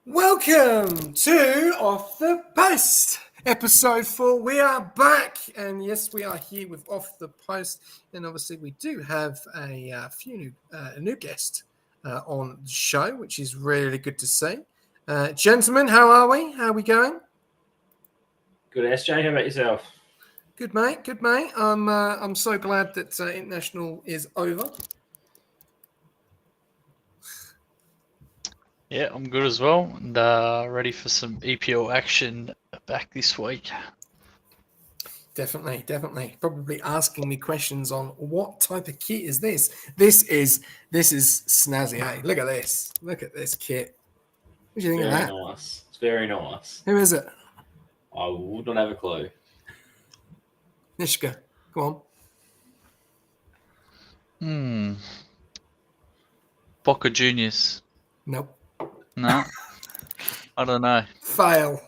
Welcome to Off the Post, episode 4. We are back, and yes, we are here with Off the Post, and obviously we do have a new guest on the show, which is really good to see. Gentlemen, how are we? How are we going? Good, SJ. How about yourself? Good, mate. Good, mate. I'm so glad that international is over. Yeah, I'm good as well, and ready for some EPL action back this week. Definitely. Probably asking me questions on what type of kit is this? This is snazzy. Hey, look at this. Look at this kit. What do you think of that? Nice. It's very nice. Who is it? I would not have a clue. Nishka, go on. Boca Juniors. Nope. No. I don't know. Fail.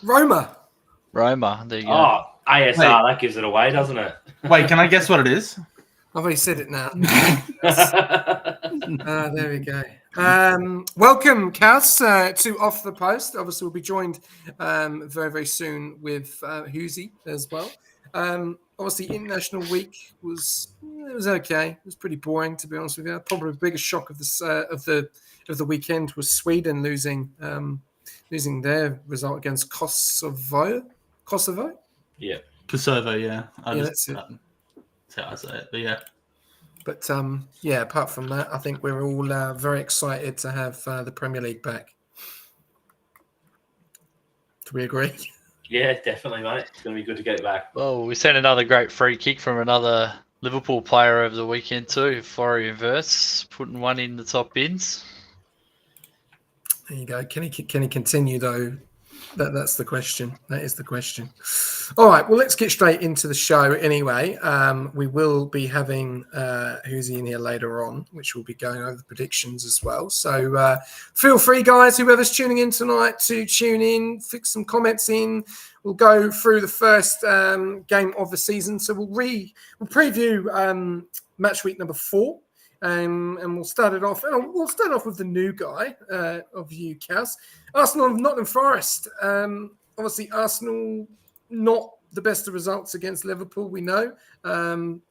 Roma. There you go. Oh, ASR, that gives it away, doesn't it? Wait, can I guess what it is? I've already said it now. There we go. Welcome, Cass, to Off the Post. Obviously, we'll be joined very, very soon with Hoosie as well. Obviously, International Week was okay. It was pretty boring, to be honest with you. Probably the biggest shock of the weekend was Sweden losing their result against Kosovo. Yeah. Kosovo, yeah. That's it. That's how I say it, but yeah. But apart from that, I think we're all very excited to have the Premier League back. Do we agree? Yeah, definitely, mate. It's going to be good to get it back. Well, we sent another great free kick from another Liverpool player over the weekend too, Florian Wirtz, putting one in the top bins. There you go. Can he continue though? That's the question. That is the question. All right. Well, let's get straight into the show anyway. We will be having Hoosie in here later on, which will be going over the predictions as well. So feel free, guys, whoever's tuning in tonight, to tune in, fix some comments in. We'll go through the first game of the season. So we'll preview match week number 4. And we'll start it off. And we'll start off with the new guy of you, Cass. Arsenal of Nottingham Forest. Obviously, Arsenal not the best of results against Liverpool. We know.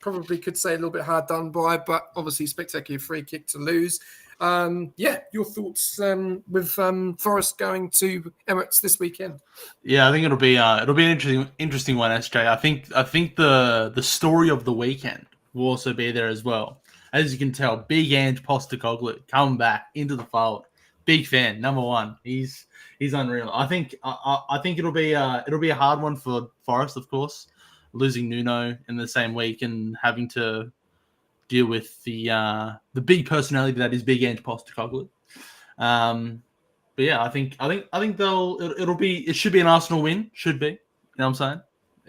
Probably could say a little bit hard done by, but obviously spectacular free kick to lose. Your thoughts with Forest going to Emirates this weekend? Yeah, I think it'll be an interesting one, SJ. I think the story of the weekend will also be there as well. As you can tell, big Ange Postecoglou coming back into the fold. Big fan, number one. He's unreal. I think it'll be a hard one for Forest, of course, losing Nuno in the same week and having to deal with the big personality that is big Ange Postecoglou. But yeah, I think it should be an Arsenal win. Should be, you know what I'm saying?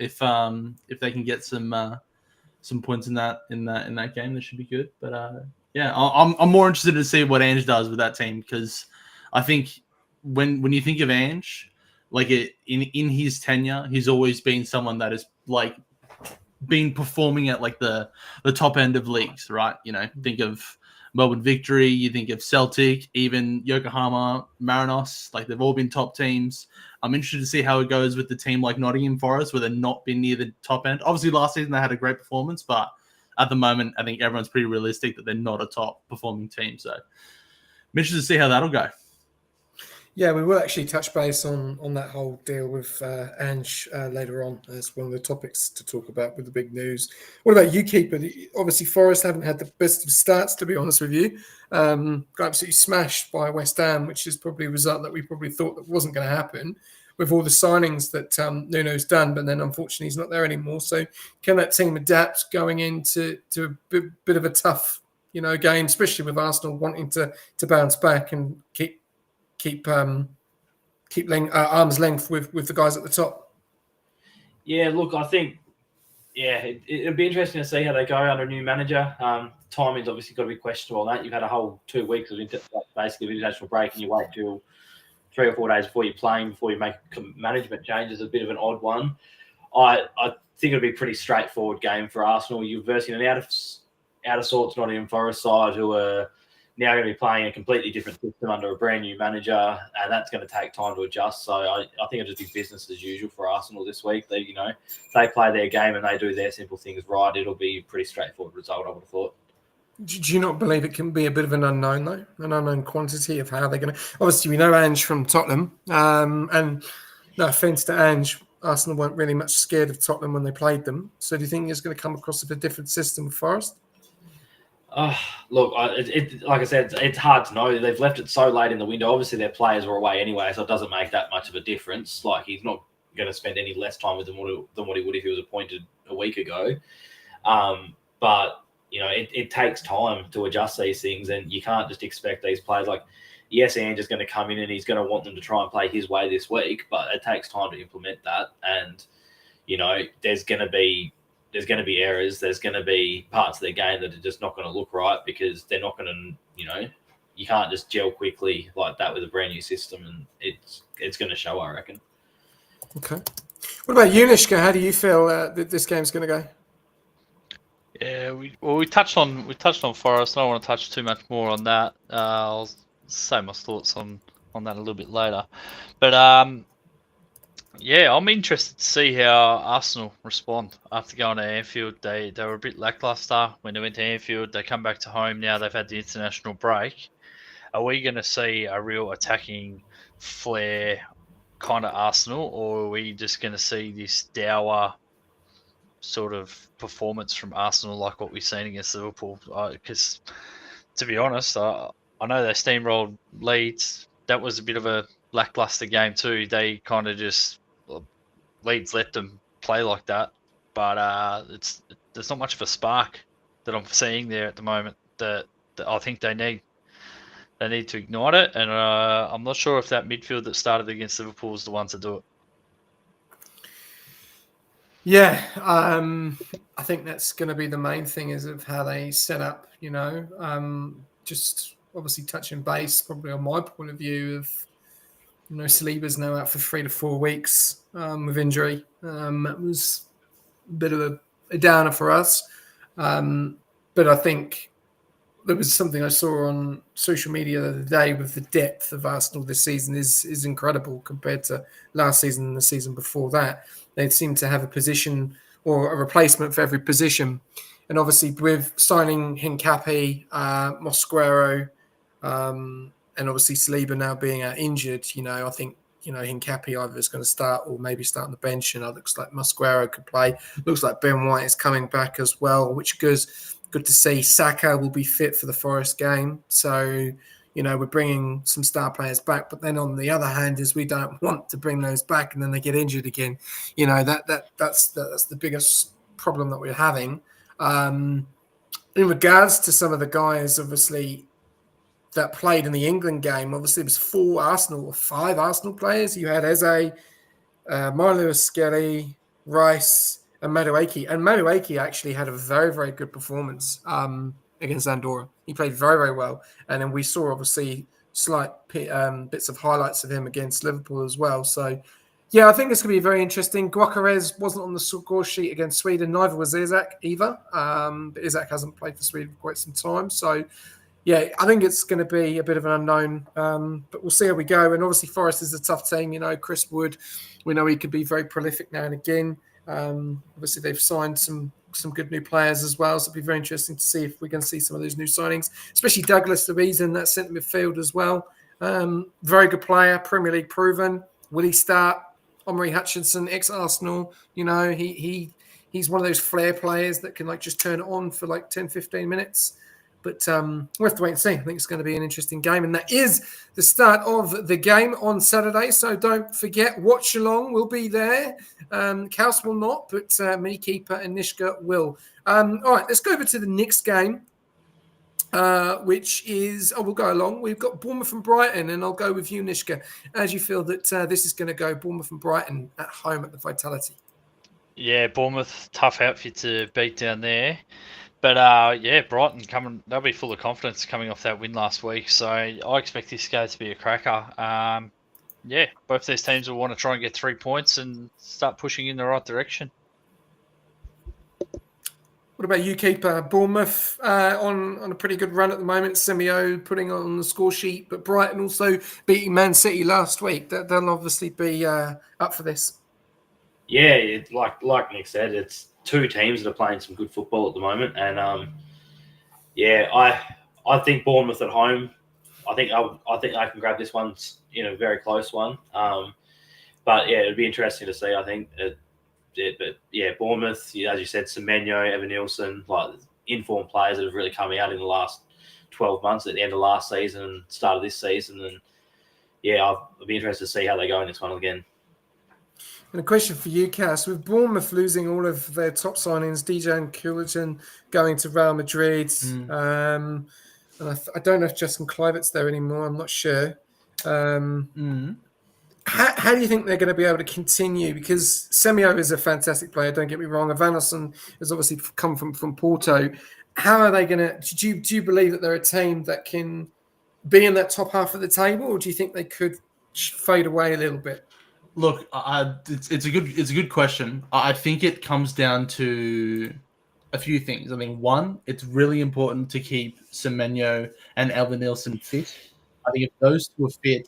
If they can get some points in that game, that should be good. But I'm more interested to see what Ange does with that team, because I think when you think of Ange, like in his tenure, he's always been someone that has like been performing at like the top end of leagues, right? You know, think of Melbourne Victory, you think of Celtic, even Yokohama Marinos, like they've all been top teams. I'm interested to see how it goes with the team like Nottingham Forest, where they've not been near the top end. Obviously, last season they had a great performance, but at the moment, I think everyone's pretty realistic that they're not a top performing team. So I'm interested to see how that'll go. Yeah, we will actually touch base on that whole deal with Ange later on as one of the topics to talk about with the big news. What about you, Keeper? Obviously, Forest haven't had the best of starts, to be honest with you. Got absolutely smashed by West Ham, which is probably a result that we probably thought that wasn't going to happen with all the signings that Nuno's done, but then unfortunately he's not there anymore. So can that team adapt going into a bit of a tough game, especially with Arsenal wanting to bounce back and keep arm's length with the guys at the top? Yeah, look, I think it'll be interesting to see how they go under a new manager. Timing's obviously got to be questionable on that. You've had a whole 2 weeks of basically international break, and you wait till 3 or 4 days before you're playing, before you make management changes. A bit of an odd one. I think it'll be a pretty straightforward game for Arsenal. You're versing an out of sorts Nottingham Forest side who are now going to be playing a completely different system under a brand new manager, and that's going to take time to adjust. So I think it'll just be business as usual for Arsenal this week. They, they play their game and they do their simple things right. It'll be a pretty straightforward result, I would have thought. Do you not believe it can be a bit of an unknown, though? An unknown quantity of how they're going to... Obviously, we know Ange from Tottenham. And no offence to Ange, Arsenal weren't really much scared of Tottenham when they played them. So do you think it's going to come across with a different system with Forest? Look, like I said, it's hard to know. They've left it so late in the window. Obviously, their players were away anyway, so it doesn't make that much of a difference. Like, he's not going to spend any less time with them than what he would if he was appointed a week ago. But it takes time to adjust these things, and you can't just expect these players. Like, yes, Ange is going to come in and he's going to want them to try and play his way this week, but it takes time to implement that. And there's going to be errors. There's going to be parts of their game that are just not going to look right because they're not going to, you can't just gel quickly like that with a brand new system, and it's going to show, I reckon. Okay. What about you, Nishka? How do you feel that this game's going to go? Yeah, we touched on Forest. I don't want to touch too much more on that. I'll say my thoughts on that a little bit later. But yeah, I'm interested to see how Arsenal respond after going to Anfield. They were a bit lackluster when they went to Anfield. They come back to home now. They've had the international break. Are we going to see a real attacking flair kind of Arsenal, or are we just going to see this dour sort of performance from Arsenal like what we've seen against Liverpool? Because to be honest, I know they steamrolled Leeds. That was a bit of a lackluster game too. They kind of just Leeds let them play like that, but there's not much of a spark that I'm seeing there at the moment that I think they need. They need to ignite it, and I'm not sure if that midfield that started against Liverpool is the one to do it. Yeah, I think that's going to be the main thing is of how they set up, just obviously touching base, probably on my point of view of, Saliba's now out for 3 to 4 weeks with injury. That was a bit of a downer for us. But I think there was something I saw on social media the other day with the depth of Arsenal this season is incredible compared to last season and the season before that. They seem to have a position or a replacement for every position. And obviously with signing Hincapi, Mosquero, and obviously Saliba now being out injured, I think, Hincapi either is going to start or maybe start on the bench. And it looks like Mosquero could play. Looks like Ben White is coming back as well, which goes good to see. Saka will be fit for the Forest game. So, we're bringing some star players back. But then on the other hand is we don't want to bring those back and then they get injured again. That's the biggest problem that we're having. In regards to some of the guys, obviously, that played in the England game, obviously it was 5 Arsenal players. You had Eze, Milo Skelly, Rice, and Madueke. And Madueke actually had a very, very good performance against Andorra. He played very, very well. And then we saw, obviously, slight bits of highlights of him against Liverpool as well. So, yeah, I think it's going to be very interesting. Guacarez wasn't on the score sheet against Sweden. Neither was Isaac either. But Isaac hasn't played for Sweden for quite some time. So, yeah, I think it's going to be a bit of an unknown, but we'll see how we go. And obviously, Forest is a tough team. Chris Wood, we know he could be very prolific now and again. Obviously, they've signed some good new players as well, so it'll be very interesting to see if we're going to see some of those new signings, especially Douglas Luiz in that centre midfield as well. Very good player, Premier League proven. Will he start? Omri Hutchinson, ex-Arsenal, he's one of those flair players that can just turn it on for 10, 15 minutes. But we'll have to wait and see. I think it's going to be an interesting game. And that is the start of the game on Saturday. So don't forget, watch along. We'll be there. Kaus will not, but me, Keeper, and Nishka will. All right, let's go over to the next game, which is, we'll go along. We've got Bournemouth and Brighton, and I'll go with you, Nishka, as you feel that this is going to go Bournemouth and Brighton at home at the Vitality. Yeah, Bournemouth, tough outfit to beat down there. But, Brighton they'll be full of confidence coming off that win last week. So I expect this game to be a cracker. Both these teams will want to try and get 3 points and start pushing in the right direction. What about you, keeper? Bournemouth on a pretty good run at the moment. Semio putting on the score sheet, but Brighton also beating Man City last week. They'll obviously be up for this. Yeah, like Nick said, it's two teams that are playing some good football at the moment, and I think Bournemouth at home. I think I can grab this one in a very close one. But yeah, it'd be interesting to see. I think. But yeah, Bournemouth, as you said, Semenyo, Evan Nielsen, like informed players that have really come out in the last 12 months at the end of last season and start of this season. And yeah, I'll be interested to see how they go in this one again. And a question for you, Cass. With Bournemouth losing all of their top signings, DJ and Kullerton going to Real Madrid, and I don't know if Justin Kluivert's there anymore. I'm not sure. How do you think they're going to be able to continue? Because Semio is a fantastic player, don't get me wrong. Evanilson has obviously come from Porto. How are they going to... Do you believe that they're a team that can be in that top half of the table, or do you think they could fade away a little bit? Look, it's a good question. I think it comes down to a few things. I mean, one, it's really important to keep Semenyo and Evan Nielsen fit. I think if those two are fit,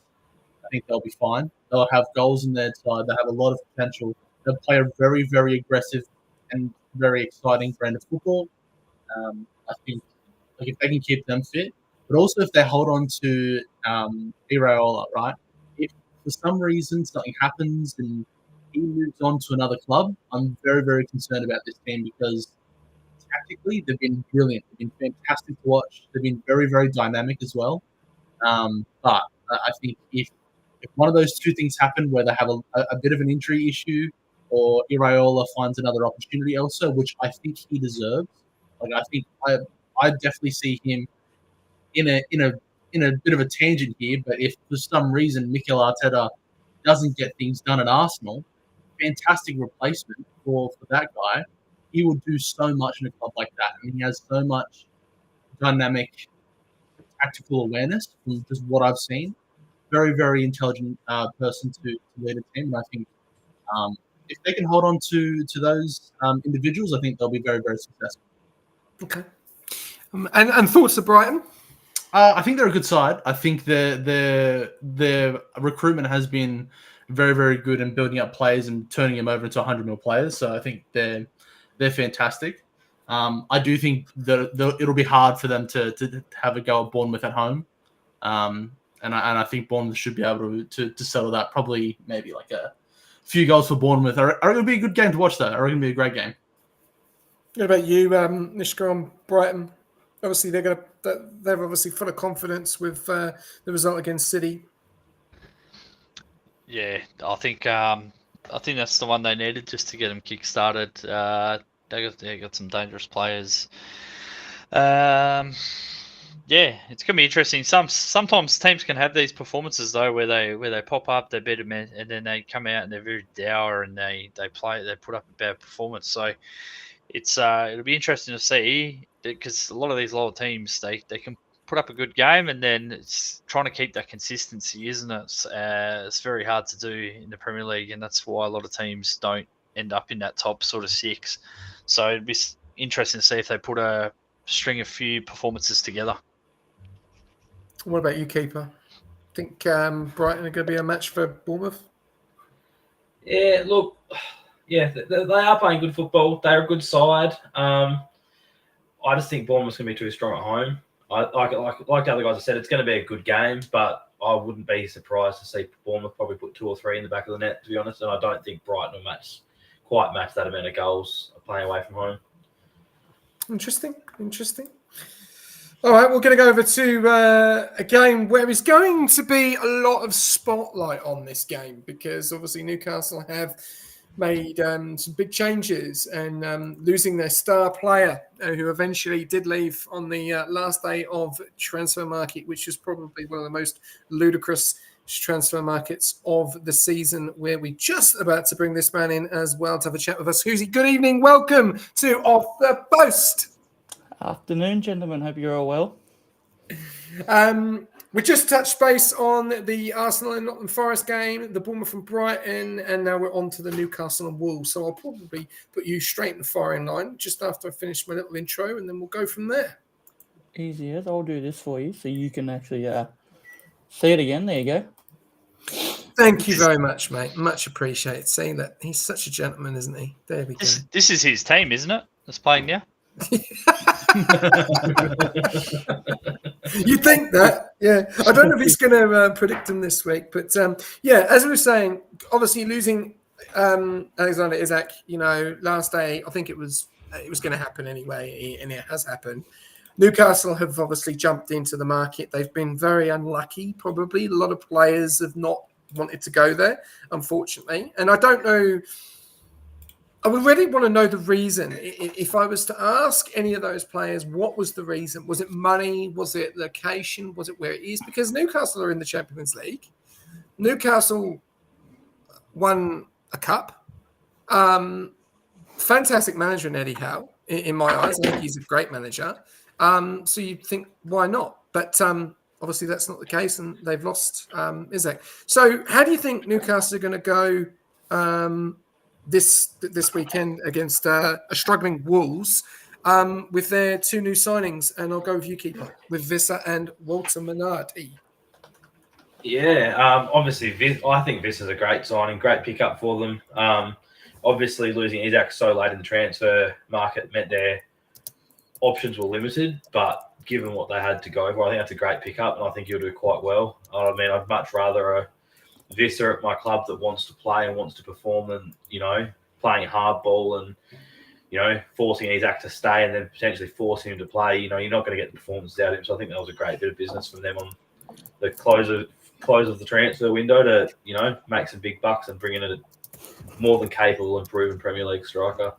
I think they'll be fine. They'll have goals in their side. They have a lot of potential. They'll play a very, very aggressive and very exciting brand of football. I think if they can keep them fit, but also if they hold on to Iraola, right? If for some reason something happens and he moves on to another club, I'm very, very concerned about this team because tactically they've been brilliant. They've been fantastic to watch. They've been very, very dynamic as well. But I think if one of those two things happen where they have a bit of an injury issue or Iraola finds another opportunity elsewhere, which I think he deserves, I think I definitely see him in a bit of a tangent here. But if for some reason Mikel Arteta doesn't get things done at Arsenal, fantastic replacement for that guy. He will do so much in a club like that. I mean, he has so much dynamic tactical awareness from just what I've seen. Very, very intelligent person to lead a team. And I think if they can hold on to those individuals, I think they'll be very, very successful. Okay. And thoughts of Brighton? I think they're a good side. I think their recruitment has been very, very good in building up players and turning them over into 100 mil players. So I think they're fantastic. I do think that it'll be hard for them to have a go at Bournemouth at home. And I think Bournemouth should be able to settle that. Probably maybe like a few goals for Bournemouth. I reckon it'll be a good game to watch, though. I reckon it'll be a great game. What about you, Nishka, on Brighton? Obviously, they're obviously full of confidence with the result against City. Yeah, I think that's the one they needed just to get them kick-started. They got some dangerous players. Yeah, it's gonna be interesting. Sometimes teams can have these performances though, where they pop up, they beat them, and then they come out and they're very dour and they put up a bad performance. So it'll be interesting to see because a lot of these lower teams they can put up a good game and then it's trying to keep that consistency, isn't it? It's very hard to do in the Premier League, and that's why a lot of teams don't end up in that top sort of six. So it'd be interesting to see if they put a string of few performances together. What about you, keeper? Think Brighton are going to be a match for Bournemouth? Yeah, look, yeah, they are playing good football. They're a good side. I just think Bournemouth's going to be too strong at home. Like the other guys have said, it's going to be a good game, but I wouldn't be surprised to see Bournemouth probably put 2 or 3 in the back of the net, to be honest. And I don't think Brighton will quite match that amount of goals playing away from home. Interesting. All right, we're going to go over to a game where there's going to be a lot of spotlight on this game because obviously Newcastle have made some big changes and losing their star player who eventually did leave on the last day of transfer market, which is probably one of the most ludicrous transfer markets of the season, where we're just about to bring this man in as well to have a chat with us. Hughesy, good evening. Welcome to Off the Post. Afternoon, gentlemen. Hope you're all well. We just touched base on the Arsenal and Nottingham Forest game, the Bournemouth and Brighton, and now we're on to the Newcastle and Wolves. So I'll probably put you straight in the firing line just after I finish my little intro, and then we'll go from there. Easy as. I'll do this for you so you can actually see it again. There you go. Thank you very much, mate. Much appreciated. Saying that he's such a gentleman, isn't he? There we go. This is his team, isn't it? That's playing now. You think that? Yeah. I don't know if he's going to predict him this week, but yeah, as we were saying, obviously losing Alexander Isak, last day, I think it was going to happen anyway, and it has happened. Newcastle have obviously jumped into the market. They've been very unlucky, probably. A lot of players have not wanted to go there, unfortunately. And I don't know. I would really want to know the reason. If I was to ask any of those players, what was the reason? Was it money? Was it location? Was it where it is? Because Newcastle are in the Champions League. Newcastle won a cup. Fantastic manager in Eddie Howe, in my eyes. I think he's a great manager. So you'd think, why not? But obviously that's not the case, and they've lost Isak. So how do you think Newcastle are going to go this weekend against a struggling Wolves with their two new signings? And I'll go with you, keeper, with Visser and Walter Minardi. Yeah, obviously, I think this is a great signing, great pickup for them. Obviously, losing Isak so late in the transfer market meant their options were limited, but given what they had to go for, I think that's a great pickup, and I think he'll do quite well. I mean, I'd much rather a Visser at my club that wants to play and wants to perform than, playing hardball and, forcing Isak to stay and then potentially forcing him to play. You're not going to get the performance out of him. So I think that was a great bit of business from them on the close of the transfer window to, make some big bucks and bring in a more than capable and proven Premier League striker.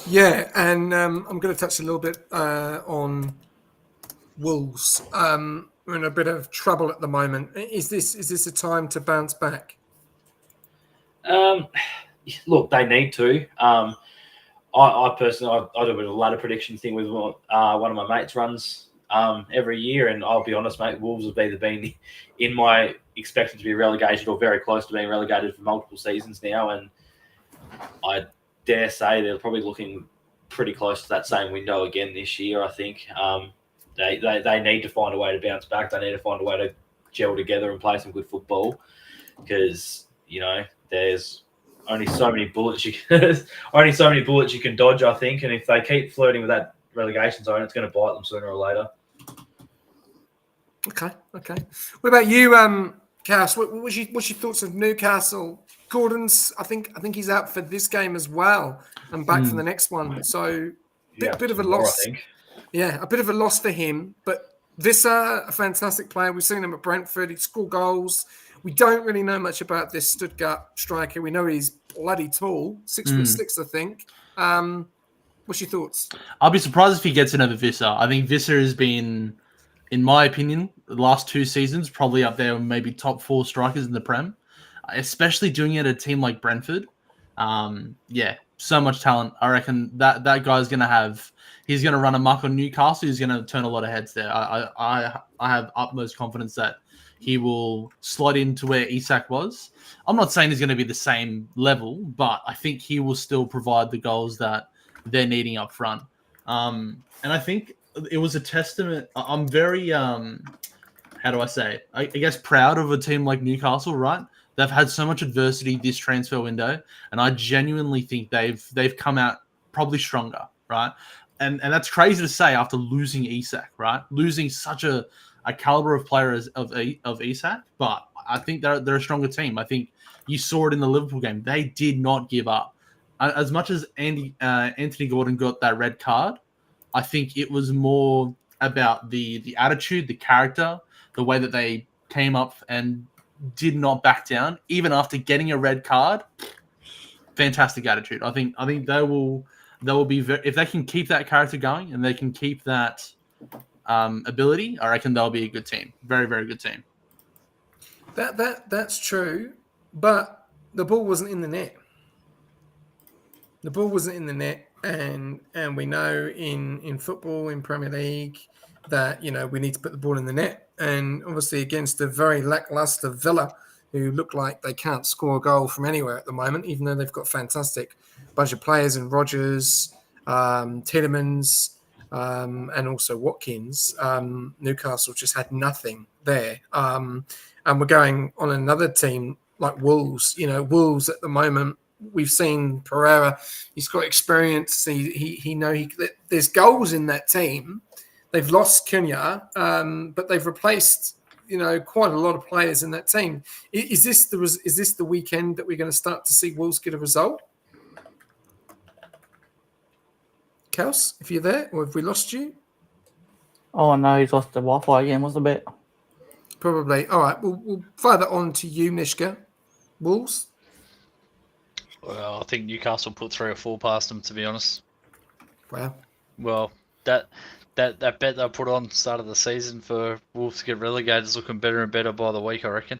Yeah, and I'm going to touch a little bit on Wolves. We're in a bit of trouble at the moment. Is this a time to bounce back? Look, they need to. I personally, I do a bit of a ladder prediction thing with one of my mates runs every year, and I'll be honest, mate, Wolves have either been in my expected to be relegated or very close to being relegated for multiple seasons now, and I dare say they're probably looking pretty close to that same window again this year. I think they need to find a way to bounce back. They need to find a way to gel together and play some good football, because there's only so many bullets you can dodge, I think, and if they keep flirting with that relegation zone, it's going to bite them sooner or later. Okay. What about you, Cass? What's your thoughts of Newcastle? Gordon's, I think he's out for this game as well, and back for the next one. So bit of a loss. I think. Yeah, a bit of a loss for him. But Visser, a fantastic player. We've seen him at Brentford. He scored goals. We don't really know much about this Stuttgart striker. We know he's bloody tall, 6'6", I think. What's your thoughts? I'll be surprised if he gets another Visser. I think Visser has been, in my opinion, the last 2 seasons, probably up there, maybe top 4 strikers in the Prem, especially doing it at a team like Brentford. So much talent. I reckon that guy's going to he's going to run amok on Newcastle. He's going to turn a lot of heads there. I have utmost confidence that he will slot into where Isak was. I'm not saying he's going to be the same level, but I think he will still provide the goals that they're needing up front. And I think it was a testament. I'm very, how do I say it? I guess proud of a team like Newcastle, right? They've had so much adversity this transfer window, and I genuinely think they've come out probably stronger, right? And that's crazy to say after losing Isak, right? Losing such a caliber of players of Isak, but I think they're a stronger team. I think you saw it in the Liverpool game. They did not give up. As much as Anthony Gordon got that red card, I think it was more about the attitude, the character, the way that they came up and did not back down, even after getting a red card. Fantastic attitude. I think they will be if they can keep that character going and they can keep that ability, I reckon they'll be a good team. Very, very good team. That's true, but the ball wasn't in the net. And we know in football, in Premier League, that we need to put the ball in the net, and obviously against a very lackluster Villa, who look like they can't score a goal from anywhere at the moment, even though they've got fantastic bunch of players in Rodgers, Tielemans, and also Watkins. Newcastle just had nothing there, and we're going on another team like Wolves. Wolves at the moment. We've seen Pereira. He's got experience. There's goals in that team. They've lost Cunha, but they've replaced quite a lot of players in that team. Is this the weekend that we're going to start to see Wolves get a result? Kels, if you're there, or have we lost you? Oh no, he's lost the Wi-Fi again. What's the bet? Probably. All right, we'll fire that on to you, Nishka. Wolves. Well, I think Newcastle put 3 or 4 past them, to be honest. Wow. Well, that bet they put on start of the season for Wolves to get relegated is looking better and better by the week, I reckon.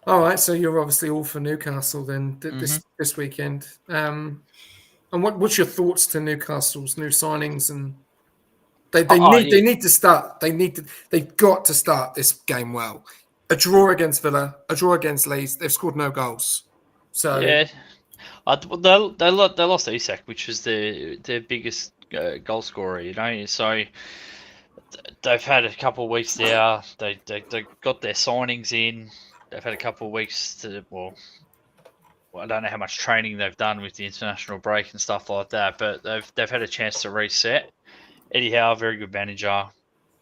All right, so you're obviously all for Newcastle then this weekend. And what's your thoughts to Newcastle's new signings? And they need to start. They've got to start this game well. A draw against Villa, a draw against Leeds. They've scored no goals. So yeah, they lost Isak, which was their biggest goal scorer. So they've had a couple of weeks there. They got their signings in. They've had a couple of weeks to I don't know how much training they've done with the international break and stuff like that, but they've had a chance to reset. Eddie Howe, very good manager.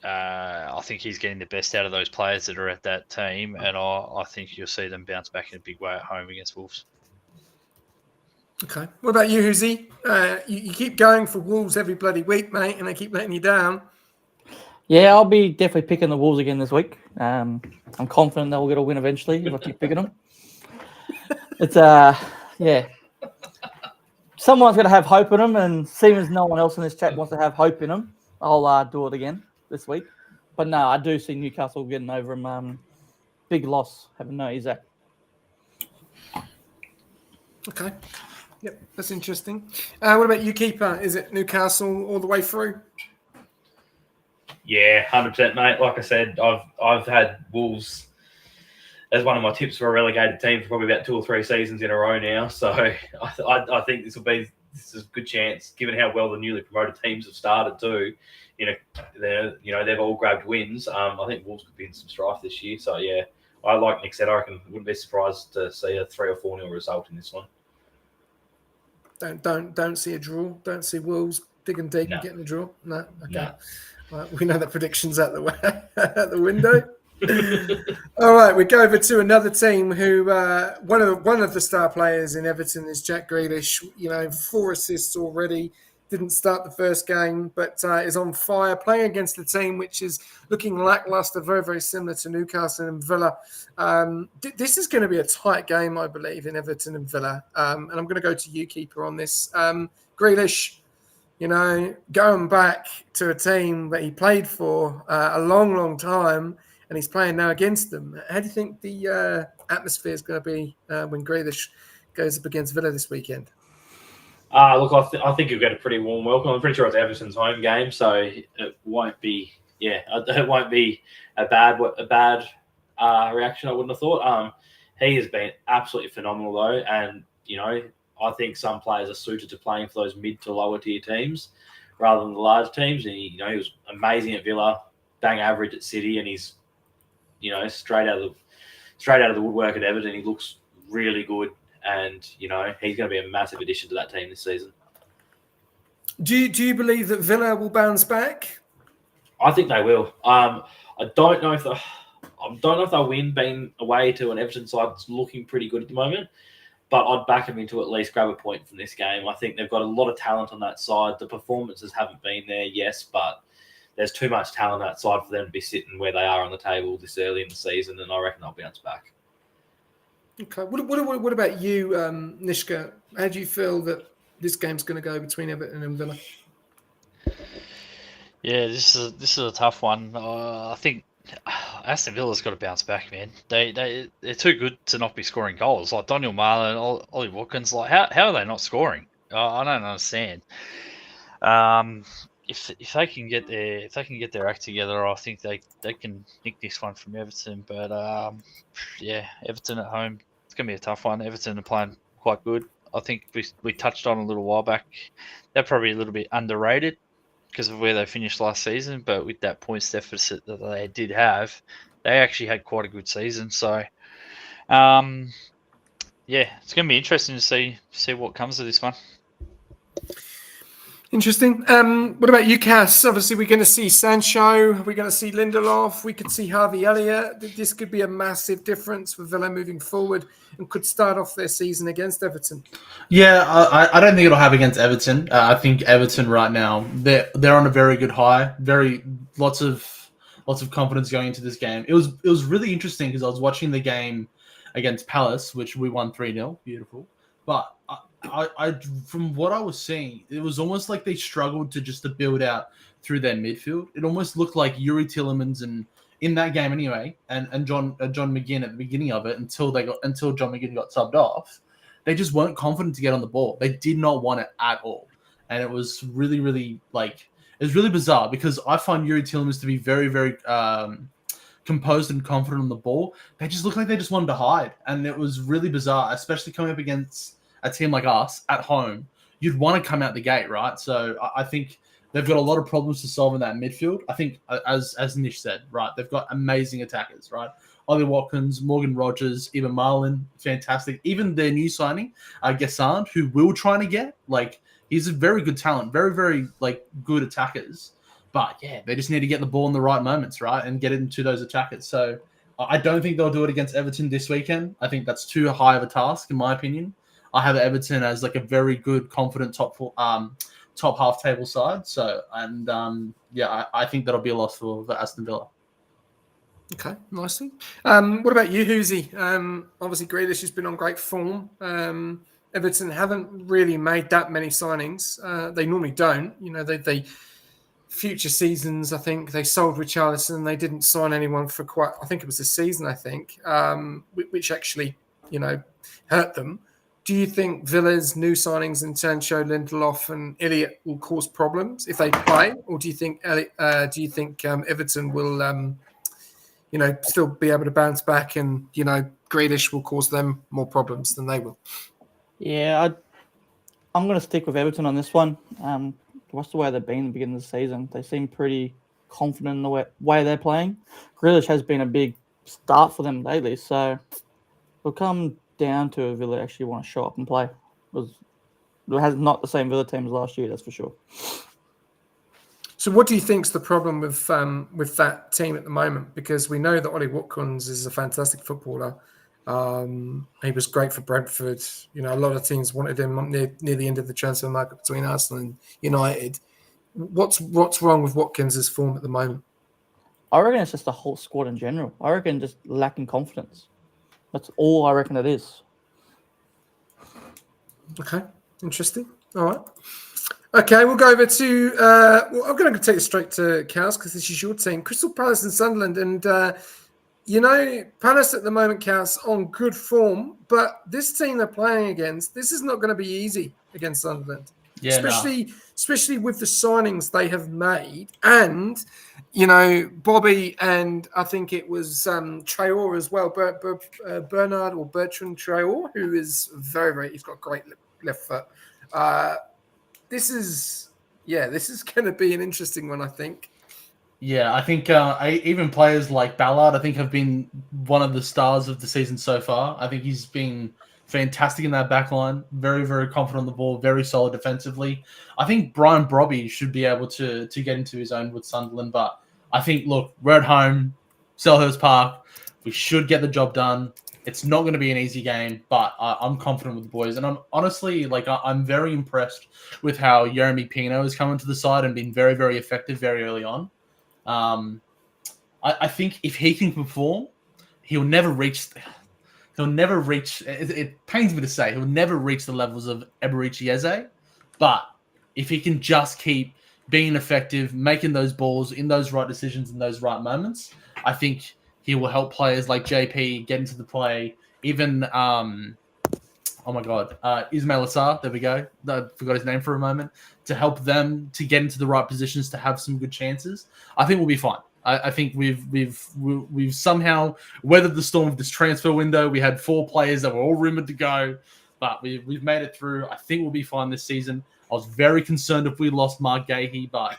I think he's getting the best out of those players that are at that team, and I think you'll see them bounce back in a big way at home against Wolves. Okay. What about you, Huzi? You keep going for Wolves every bloody week, mate, and they keep letting you down. Yeah, I'll be definitely picking the Wolves again this week. I'm confident they'll get a win eventually if I keep picking them. It's yeah. Someone's got to have hope in them, and seeing as no one else in this chat wants to have hope in them, I'll do it again this week. But no, I do see Newcastle getting over them. Big loss, having no Isak. Okay. Yep, that's interesting. What about you, keeper? Is it Newcastle all the way through? Yeah, 100%, mate. Like I said, I've had Wolves as one of my tips for a relegated team for probably about 2 or 3 seasons in a row now. So I think this is a good chance, given how well the newly promoted teams have started too. They've all grabbed wins. I think Wolves could be in some strife this year. So yeah, I like Nick said, I reckon wouldn't be surprised to see a 3 or 4-0 result in this one. Don't see a draw. Don't see Wolves digging deep and getting a draw. No. Okay. No. Right, we know that prediction's out the window. All right, we go over to another team who one of the star players in Everton is Jack Grealish. 4 assists already. Didn't start the first game, but is on fire, playing against a team which is looking lackluster, very, very similar to Newcastle and Villa. This is going to be a tight game, I believe, in Everton and Villa. And I'm going to go to you, keeper, on this. Grealish, going back to a team that he played for a long, long time, and he's playing now against them. How do you think the atmosphere is going to be when Grealish goes up against Villa this weekend? Look, I think you'll get a pretty warm welcome. I'm pretty sure it's Everton's home game, so it won't be. Yeah, it won't be a bad reaction. I wouldn't have thought. He has been absolutely phenomenal though, and I think some players are suited to playing for those mid to lower tier teams rather than the large teams. And he was amazing at Villa, bang average at City, and he's straight out of the woodwork at Everton. He looks really good. And, he's going to be a massive addition to that team this season. Do you believe that Villa will bounce back? I think they will. I don't know if they'll win, being away to an Everton side that's looking pretty good at the moment. But I'd back them into at least grab a point from this game. I think they've got a lot of talent on that side. The performances haven't been there, yes, but there's too much talent on that side for them to be sitting where they are on the table this early in the season, and I reckon they'll bounce back. Okay. What about you, Nishka? How do you feel that this game's going to go between Everton and Villa? Yeah, this is a tough one. I think Aston Villa's got to bounce back, man. They're too good to not be scoring goals. Like Daniel Marlin, Ollie Watkins. Like how are they not scoring? I don't understand. if they can get their act together, I think they can nick this one from Everton. But yeah, Everton at home, it's gonna be a tough one. Everton are playing quite good. I think we touched on a little while back. They're probably a little bit underrated because of where they finished last season. But with that points deficit that they did have, they actually had quite a good season. So yeah, it's gonna be interesting to see what comes of this one. Interesting. What about you, Cass? Obviously, we're going to see Sancho. We're going to see Lindelof. We could see Harvey Elliott. This could be a massive difference for Villa moving forward and could start off their season against Everton. Yeah, I don't think it'll have against Everton. I think Everton right now they're on a very good high. Lots of confidence going into this game. It was really interesting because I was watching the game against Palace, which we won 3-0. Beautiful, but. I from what I was seeing, it was almost like they struggled to build out through their midfield. It almost looked like Yuri Tillemans and in that game anyway, and John McGinn at the beginning of it until John McGinn got subbed off. They just weren't confident to get on the ball. They did not want it at all, and it was really it was really bizarre because I find Yuri Tillemans to be very very composed and confident on the ball. They just looked like they just wanted to hide, and it was really bizarre, especially coming up against a team like us at home. You'd want to come out the gate, right? So I think they've got a lot of problems to solve in that midfield. I think, as Nish said, right, they've got amazing attackers, right? Ollie Watkins, Morgan Rogers, even Marlon, fantastic. Even their new signing, Gassand, who we're trying to get, he's a very good talent, very, very, good attackers. But, yeah, they just need to get the ball in the right moments, right, and get into those attackers. So I don't think they'll do it against Everton this weekend. I think that's too high of a task, in my opinion. I have Everton as a very good, confident top half table side. So, and I think that'll be a loss for Aston Villa. Okay, nicely. What about you, Hoosie? Obviously, Grealish has been on great form. Everton haven't really made that many signings. They normally don't. They future seasons, I think they sold Richarlison. They didn't sign anyone for I think it was a season, which actually, hurt them. Do you think Villa's new signings in Sancho, Lindelof, and Elliott will cause problems if they play, or do you think Everton will, still be able to bounce back, and Grealish will cause them more problems than they will? Yeah, I'm going to stick with Everton on this one. What's the way they've been at the beginning of the season? They seem pretty confident in the way they're playing. Grealish has been a big start for them lately, so it'll come down to a Villa actually want to show up and play. It has not the same Villa team as last year, that's for sure. So what do you think's the problem with that team at the moment? Because we know that Ollie Watkins is a fantastic footballer. He was great for Brentford. A lot of teams wanted him near the end of the transfer market between Arsenal and United. What's wrong with Watkins' form at the moment? I reckon it's just the whole squad in general. I reckon just lacking confidence. That's all I reckon it is. Okay, interesting. All right. Okay, we'll go over to... I'm going to take it straight to Cows because this is your team. Crystal Palace and Sunderland. And, Palace at the moment, Cows, on good form. But this team they're playing against, this is not going to be easy against Sunderland. Yeah, especially with the signings they have made. And... Bobby and I think it was Traore as well, Bernard or Bertrand Traore, who is very, very, he's got a great left foot. This is going to be an interesting one, I think. Yeah, I think even players like Ballard, I think, have been one of the stars of the season so far. I think he's been fantastic in that back line, very, very confident on the ball, very solid defensively. I think Brian Brobby should be able to get into his own with Sunderland, but I think, look, we're at home, Selhurst Park. We should get the job done. It's not going to be an easy game, but I'm confident with the boys. And I'm honestly, I'm very impressed with how Jeremy Pino has come into the side and been very, very effective very early on. I think if he can perform, he'll never reach. It pains me to say, he'll never reach the levels of Eberici Eze. But if he can just keep being effective, making those balls in those right decisions in those right moments, I think he will help players like JP get into the play. Even oh my God, Ismail Assar. There we go. I forgot his name for a moment. To help them to get into the right positions to have some good chances, I think we'll be fine. I think we've somehow weathered the storm of this transfer window. We had 4 players that were all rumored to go, but we've made it through. I think we'll be fine this season. I was very concerned if we lost Mark Gahey, but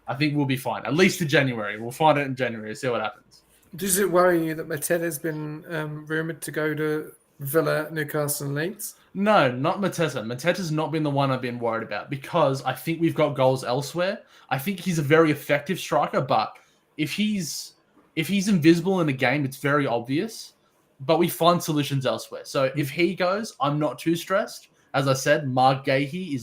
I think we'll be fine. At least to January. We'll find it in January. See what happens. Does it worry you that Mateta's been rumoured to go to Villa, Newcastle and Leeds? No, not Mateta. Mateta's not been the one I've been worried about because I think we've got goals elsewhere. I think he's a very effective striker, but if he's invisible in a game, it's very obvious. But we find solutions elsewhere. So if he goes, I'm not too stressed. As I said, Mark Gahey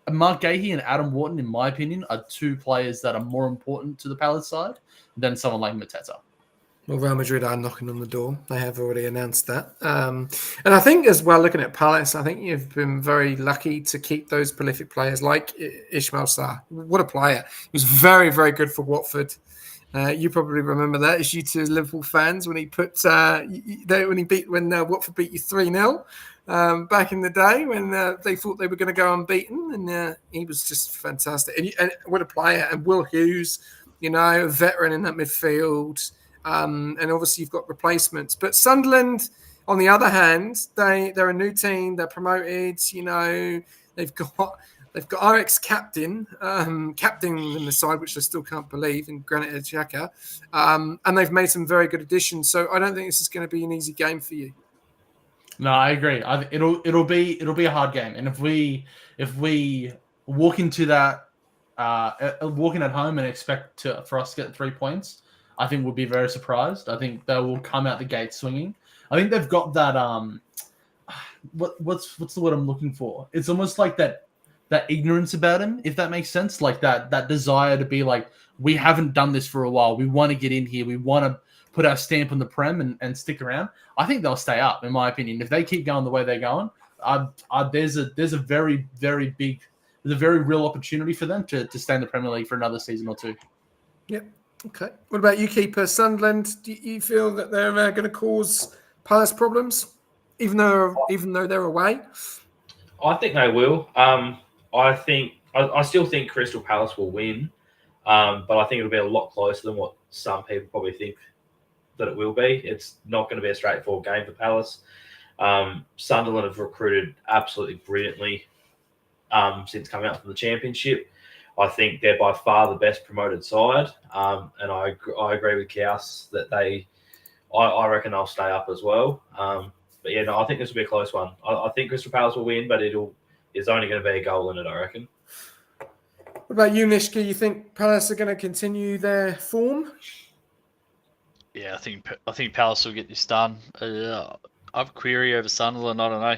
and Adam Wharton, in my opinion, are 2 players that are more important to the Palace side than someone like Mateta. Well, Real Madrid are knocking on the door. They have already announced that. And I think as well, looking at Palace, I think you've been very lucky to keep those prolific players like Ismail Sarr. What a player. He was very, very good for Watford. You probably remember that as you two Liverpool fans when he put when Watford beat you 3-0 back in the day when they thought they were going to go unbeaten, and he was just fantastic. And what a player! And Will Hughes, a veteran in that midfield, and obviously you've got replacements. But Sunderland, on the other hand, they're a new team. They're promoted. They've got our ex-captain, captaining the side, which I still can't believe, in Granit Xhaka. And they've made some very good additions. So I don't think this is going to be an easy game for you. No, I agree. It'll be a hard game. And if we walk into that, walking at home and expect for us to get 3 points, I think we'll be very surprised. I think they will come out the gate swinging. I think they've got that. What's the word I'm looking for? It's almost like that ignorance about him, if that makes sense. Like that desire to be like, we haven't done this for a while. We want to get in here. We want to put our stamp on the Prem and stick around. I think they'll stay up, in my opinion. If they keep going the way they're going, there's a very, very big, there's a very real opportunity for them to stay in the Premier League for another season or 2. Yep. Okay. What about you, keeper Sunderland? Do you feel that they're going to cause Palace problems, even though they're away? I think they will. I still think Crystal Palace will win, but I think it'll be a lot closer than what some people probably think that it will be. It's not going to be a straightforward game for Palace. Sunderland have recruited absolutely brilliantly since coming out from the Championship. I think they're by far the best promoted side, and I agree with Kaus that I reckon they'll stay up as well. But yeah, no, I think this will be a close one. I think Crystal Palace will win, but it's only going to be a goal in it, I reckon. What about you, Nishka? You think Palace are going to continue their form? Yeah, I think Palace will get this done. I've a query over Sunderland. I don't know.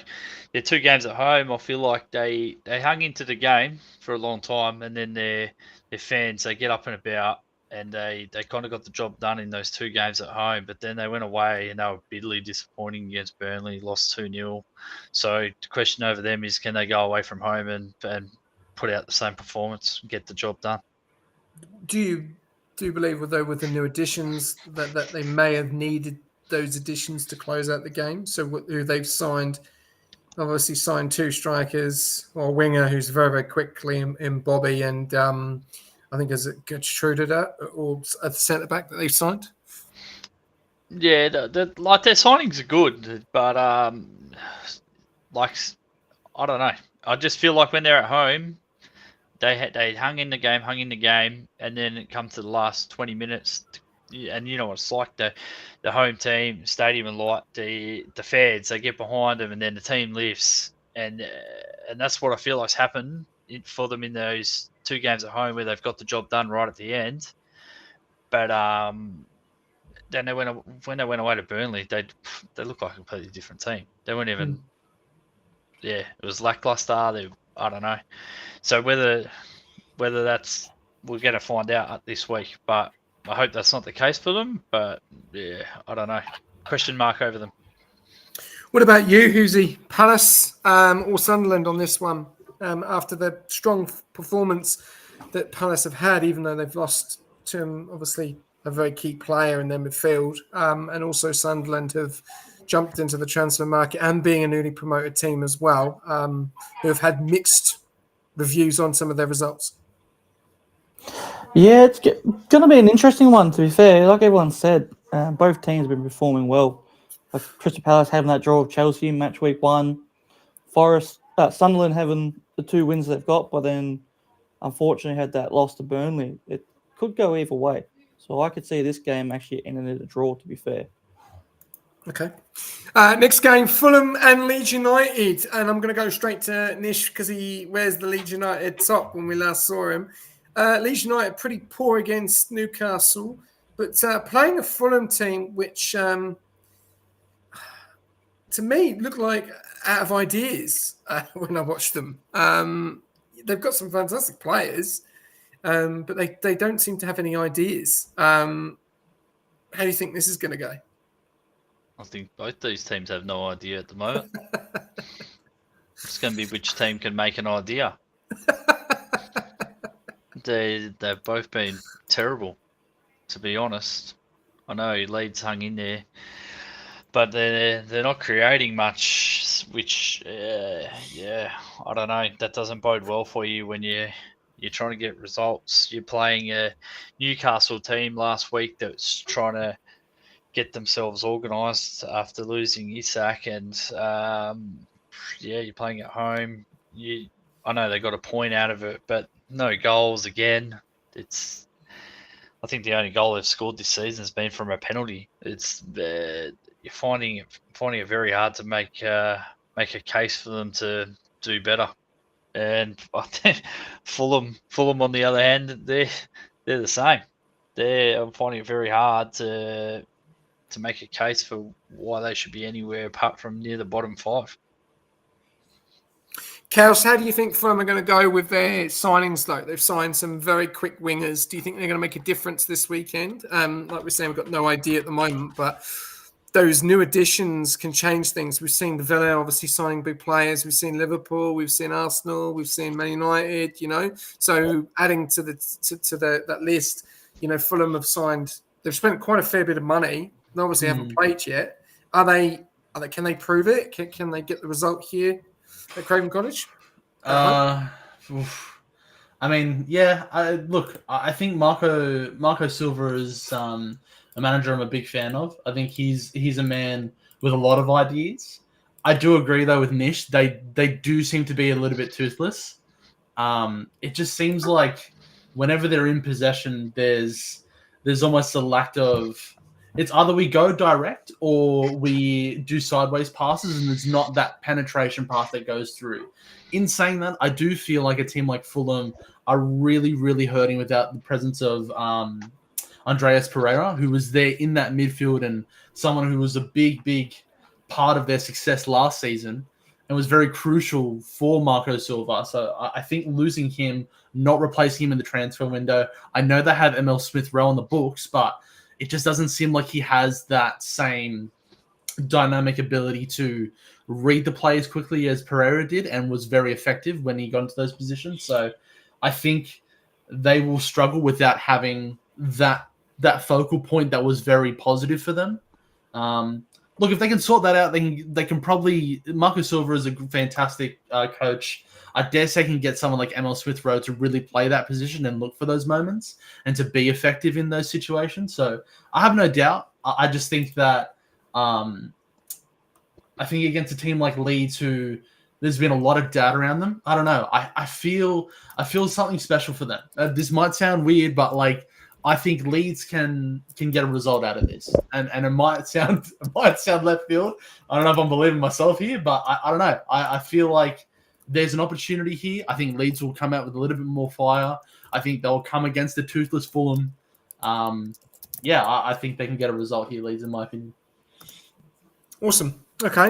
They're 2 games at home. I feel like they hung into the game for a long time, and then their fans, they get up and about, and they kind of got the job done in those 2 games at home. But then they went away, and they were bitterly disappointing against Burnley, lost 2-0. So the question over them is, can they go away from home and put out the same performance, get the job done? Do you believe, though, with the new additions that they may have needed those additions to close out the game? So who they've signed, obviously signed 2 strikers, or a winger who's very, very quickly in Bobby, and I think is it Schroeder or at the centre back that they've signed? Yeah, their signings are good, but I don't know. I just feel like when they're at home, they hung in the game, and then it comes to the last 20 minutes, and you know what it's like, the home team, stadium and light, the fans, they get behind them, and then the team lifts, and that's what I feel like's happened for them in those 2 games at home where they've got the job done right at the end. But then when they went away to Burnley, they looked like a completely different team. They weren't even, it was lackluster. I don't know. So whether that's, we're going to find out this week, but I hope that's not the case for them. But yeah, I don't know. Question mark over them. What about you, Husey? Palace or Sunderland on this one? After the strong performance that Palace have had, even though they've lost to obviously a very key player in their midfield, and also Sunderland have jumped into the transfer market and being a newly promoted team as well, who have had mixed reviews on some of their results. Yeah, it's going to be an interesting one, to be fair. Like everyone said, both teams have been performing well. Like Crystal Palace having that draw of Chelsea in match week 1. Sunderland having the 2 wins they've got, but then unfortunately had that loss to Burnley. It could go either way. So I could see this game actually ending in a draw, to be fair. Okay. Next game, Fulham and Leeds United. And I'm going to go straight to Nish because he wears the Leeds United top when we last saw him. Leeds United pretty poor against Newcastle, but playing a Fulham team which to me looked like out of ideas when I watched them. They've got some fantastic players, but they don't seem to have any ideas. How do you think this is going to go? I think both these teams have no idea at the moment. It's going to be which team can make an idea. They've both been terrible, to be honest. I know Leeds hung in there, but they're not creating much. Which, I don't know. That doesn't bode well for you when you're trying to get results. You're playing a Newcastle team last week that's trying to get themselves organised after losing Isak, and you're playing at home. I know they got a point out of it, but no goals again. I think the only goal they've scored this season has been from a penalty. You're finding it very hard to make a case for them to do better. And I think Fulham on the other hand, they're the same. I'm finding it very hard to make a case for why they should be anywhere apart from near the bottom 5. Kels, how do you think Fulham are going to go with their signings, though? They've signed some very quick wingers. Do you think they're going to make a difference this weekend? Like we're saying, we've got no idea at the moment, but those new additions can change things. We've seen Villa obviously signing big players. We've seen Liverpool. We've seen Arsenal. We've seen Man United, So adding to that list, Fulham have signed – they've spent quite a fair bit of money. They obviously haven't played yet. Can they prove it? Can they get the result here at Craven Cottage? I think Marco Silva is a manager I'm a big fan of. I think he's a man with a lot of ideas. I do agree though with Nish. They do seem to be a little bit toothless. It just seems like whenever they're in possession, there's almost a lack of. It's either we go direct or we do sideways passes, and there's not that penetration pass that goes through. In saying that, I do feel like a team like Fulham are really, really hurting without the presence of Andreas Pereira, who was there in that midfield and someone who was a big, big part of their success last season and was very crucial for Marco Silva. So I think losing him, not replacing him in the transfer window, I know they have Emil Smith-Rowe on the books, but it just doesn't seem like he has that same dynamic ability to read the players quickly as Pereira did and was very effective when he got into those positions. So I think they will struggle without having that focal point that was very positive for them. Look, if they can sort that out, they can probably. Marco Silva is a fantastic coach. I dare say he can get someone like Emil Smith-Rowe to really play that position and look for those moments and to be effective in those situations. So I have no doubt. I just think that I think against a team like Leeds, who there's been a lot of doubt around them. I don't know. I feel something special for them. This might sound weird, but I think Leeds can get a result out of this, and it might sound left field. I don't know if I'm believing myself here, but I don't know. I feel like there's an opportunity here. I think Leeds will come out with a little bit more fire. I think they'll come against the toothless Fulham. I think they can get a result here, Leeds, in my opinion. Awesome. Okay.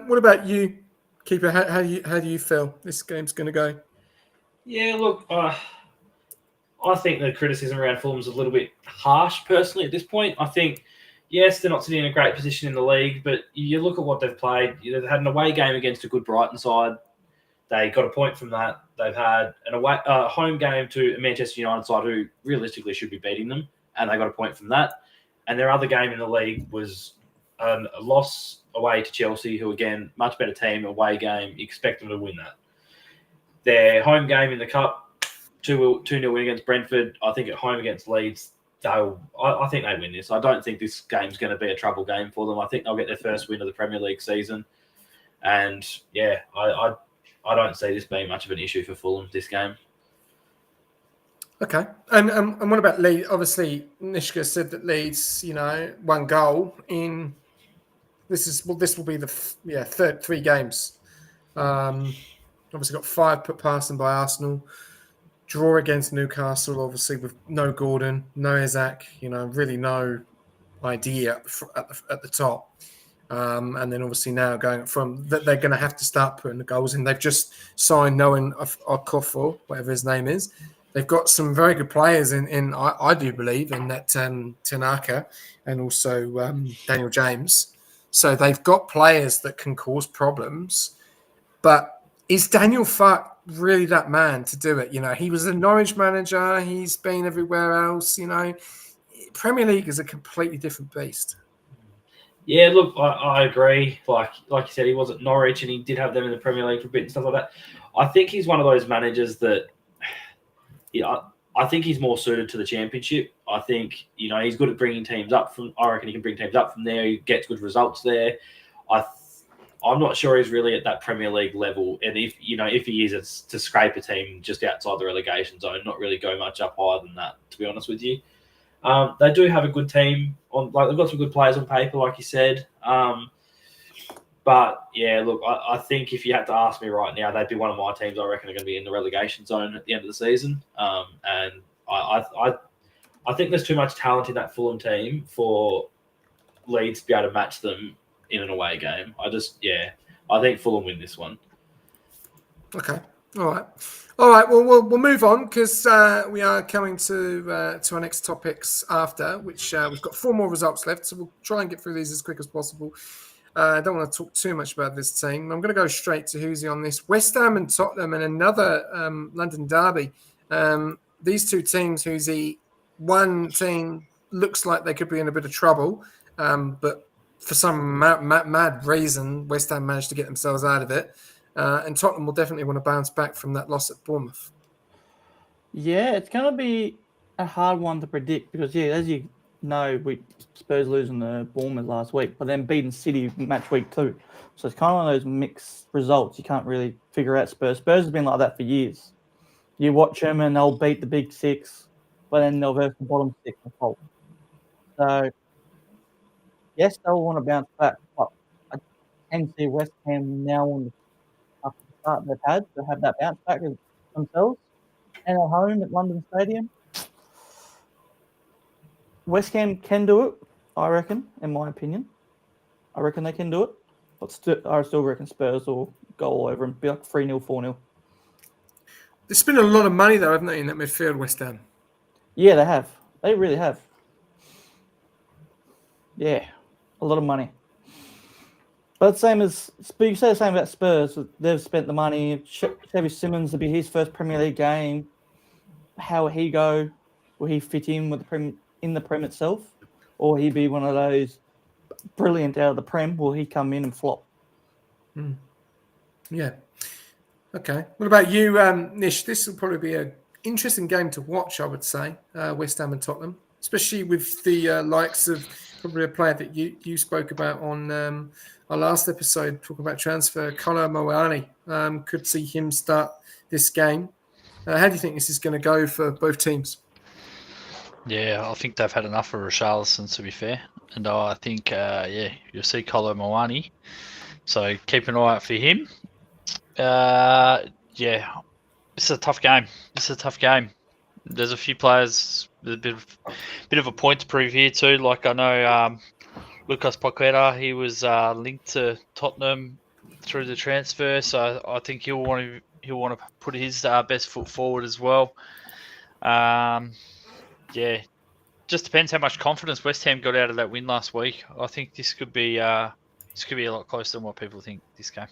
What about you, Keeper? How do you feel this game's going to go? Yeah, look, I think the criticism around Fulham is a little bit harsh, personally, at this point. I think, yes, they're not sitting in a great position in the league, but you look at what they've played. They've had an away game against a good Brighton side. They got a point from that. They've had a home game to a Manchester United side who realistically should be beating them, and they got a point from that. And their other game in the league was a loss away to Chelsea, who again much better team, away game. You expect them to win that. Their home game in the cup, 2-0 win against Brentford. I think at home against Leeds, I think they win this. I don't think this game's going to be a trouble game for them. I think they'll get their first win of the Premier League season, and yeah, I don't see this being much of an issue for Fulham this game. Okay, and what about Leeds? Obviously, Nishka said that Leeds, one goal in this will be the third 3 games. Obviously, got 5 put past them by Arsenal. Draw against Newcastle, obviously with no Gordon, no Isaac. Really no idea at the top. And then obviously now going from that, they're going to have to start putting the goals in. They've just signed Noah Okafor, whatever his name is. They've got some very good players in I do believe, in that Tanaka and also Daniel James. So they've got players that can cause problems. But is Daniel Farke really that man to do it? He was a Norwich manager. He's been everywhere else. Premier League is a completely different beast. Yeah, look, I agree. Like you said, he was at Norwich and he did have them in the Premier League for a bit and stuff like that. I think he's one of those managers that, I think he's more suited to the Championship. I think, he's good at bringing teams up from. I reckon he can bring teams up from there. He gets good results there. I'm not sure he's really at that Premier League level. And if he is, it's to scrape a team just outside the relegation zone, not really go much up higher than that, to be honest with you. They do have a good team they've got some good players on paper, like you said. But yeah, look, I think if you had to ask me right now, they'd be one of my teams I reckon are going to be in the relegation zone at the end of the season. And I think there's too much talent in that Fulham team for Leeds to be able to match them in an away game. I think Fulham win this one. Okay. All right. Well, we'll move on because we are coming to our next topics after, which we've got 4 more results left. So we'll try and get through these as quick as possible. I don't want to talk too much about this team. I'm going to go straight to who's on this. West Ham and Tottenham and another London derby. These 2 teams, who's one team looks like they could be in a bit of trouble, but for some mad reason, West Ham managed to get themselves out of it. And Tottenham will definitely want to bounce back from that loss at Bournemouth. Yeah, it's going to be a hard one to predict because, as you know, Spurs losing to Bournemouth last week, but then beating City match week 2. So it's kind of one of those mixed results. You can't really figure out Spurs. Spurs has been like that for years. You watch them and they'll beat the big 6, but then they'll verse the bottom 6 and fall. So, yes, they'll want to bounce back, but I can see West Ham now on the start they've had to have that bounce back themselves, and at home at London Stadium, West Ham can do it. I reckon, in my opinion, I reckon they can do it. But I still reckon Spurs will go all over and be like 3-0, 4-0. They spent a lot of money though, haven't they, in that midfield, West Ham? Yeah, they have. They really have. Yeah, a lot of money. But you say the same about Spurs. They've spent the money. Xavi Simons will be his first Premier League game. How will he go? Will he fit in with in the Prem itself, or will he be one of those brilliant out of the Prem? Will he come in and flop? Yeah. Okay. What about you, Nish? This will probably be an interesting game to watch, I would say. West Ham and Tottenham, especially with the likes of probably a player that you spoke about on our last episode, talking about transfer, Kolo Muani. Could see him start this game. How do you think this is going to go for both teams? Yeah, I think they've had enough of Richarlison, to be fair. And I think, you'll see Kolo Muani. So keep an eye out for him. This is a tough game. There's a few players with a bit of a point to prove here too. Like I know Lucas Paqueta, he was linked to Tottenham through the transfer, so I think he'll want to put his best foot forward as well. Just depends how much confidence West Ham got out of that win last week. I think this could be a lot closer than what people think this game.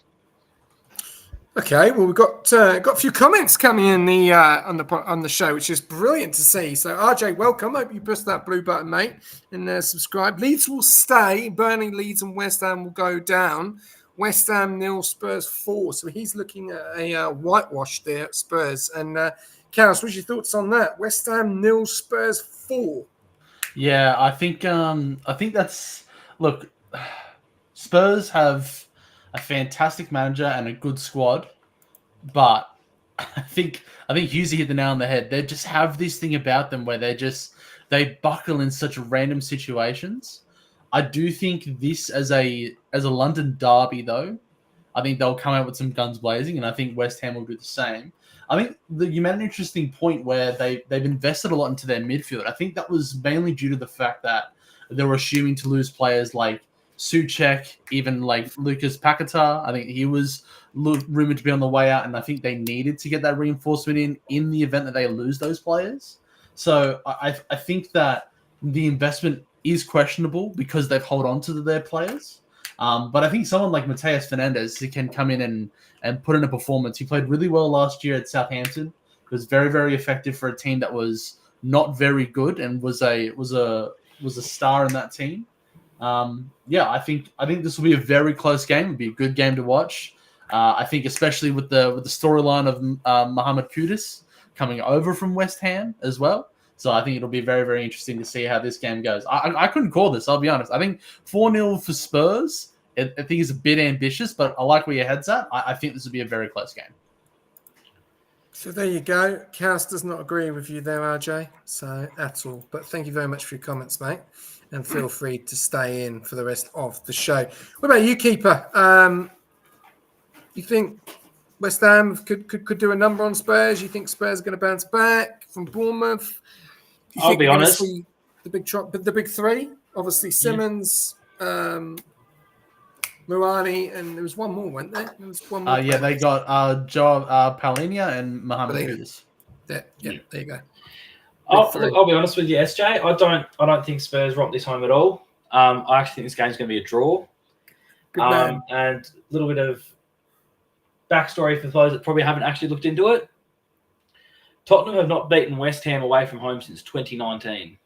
Okay, well, we've got a few comments coming in on the show, which is brilliant to see. So, RJ, welcome. Hope you press that blue button, mate, and subscribe. Leeds will stay. Burnley, Leeds, and West Ham will go down. West Ham 0, Spurs 4. So he's looking at a whitewash there at Spurs. And Karis, what's your thoughts on that? West Ham 0, Spurs 4. Yeah, I think that's look. Spurs have a fantastic manager and a good squad, but I think Husey hit the nail on the head. They just have this thing about them where they buckle in such random situations. I do think this as a London derby though, I think they'll come out with some guns blazing, and I think West Ham will do the same. I think you made an interesting point where they've invested a lot into their midfield. I think that was mainly due to the fact that they were assuming to lose players like Souček, even like Lucas Paquetá. I think he was rumored to be on the way out, and I think they needed to get that reinforcement in the event that they lose those players. So I think that the investment is questionable because they've held on to their players. But I think someone like Mateus Fernandes can come in and put in a performance. He played really well last year at Southampton. He was very, very effective for a team that was not very good and was a star in that team. I think this will be a very close game. It'll be a good game to watch. I think especially with the storyline of Mohamed Kudus coming over from West Ham as well. So I think it'll be very, very interesting to see how this game goes. I couldn't call this, I'll be honest. I think 4-0 for Spurs, I think is a bit ambitious, but I like where your head's at. I think this will be a very close game. So there you go. Karis does not agree with you there, RJ, so at all. But thank you very much for your comments, mate. And feel free to stay in for the rest of the show. What about you, Keeper? You think West Ham could do a number on Spurs? You think Spurs are going to bounce back from Bournemouth? I'll be honest. The big three, obviously Simmons, Mourani, and there was one more, wasn't there? There was one more. They got Joe Palhinha and Mohamed Kudus. Yeah, there you go. I'll be honest with you, SJ. I don't think Spurs rock this home at all. I actually think this game's going to be a draw. And a little bit of backstory for those that probably haven't actually looked into it. Tottenham have not beaten West Ham away from home since 2019.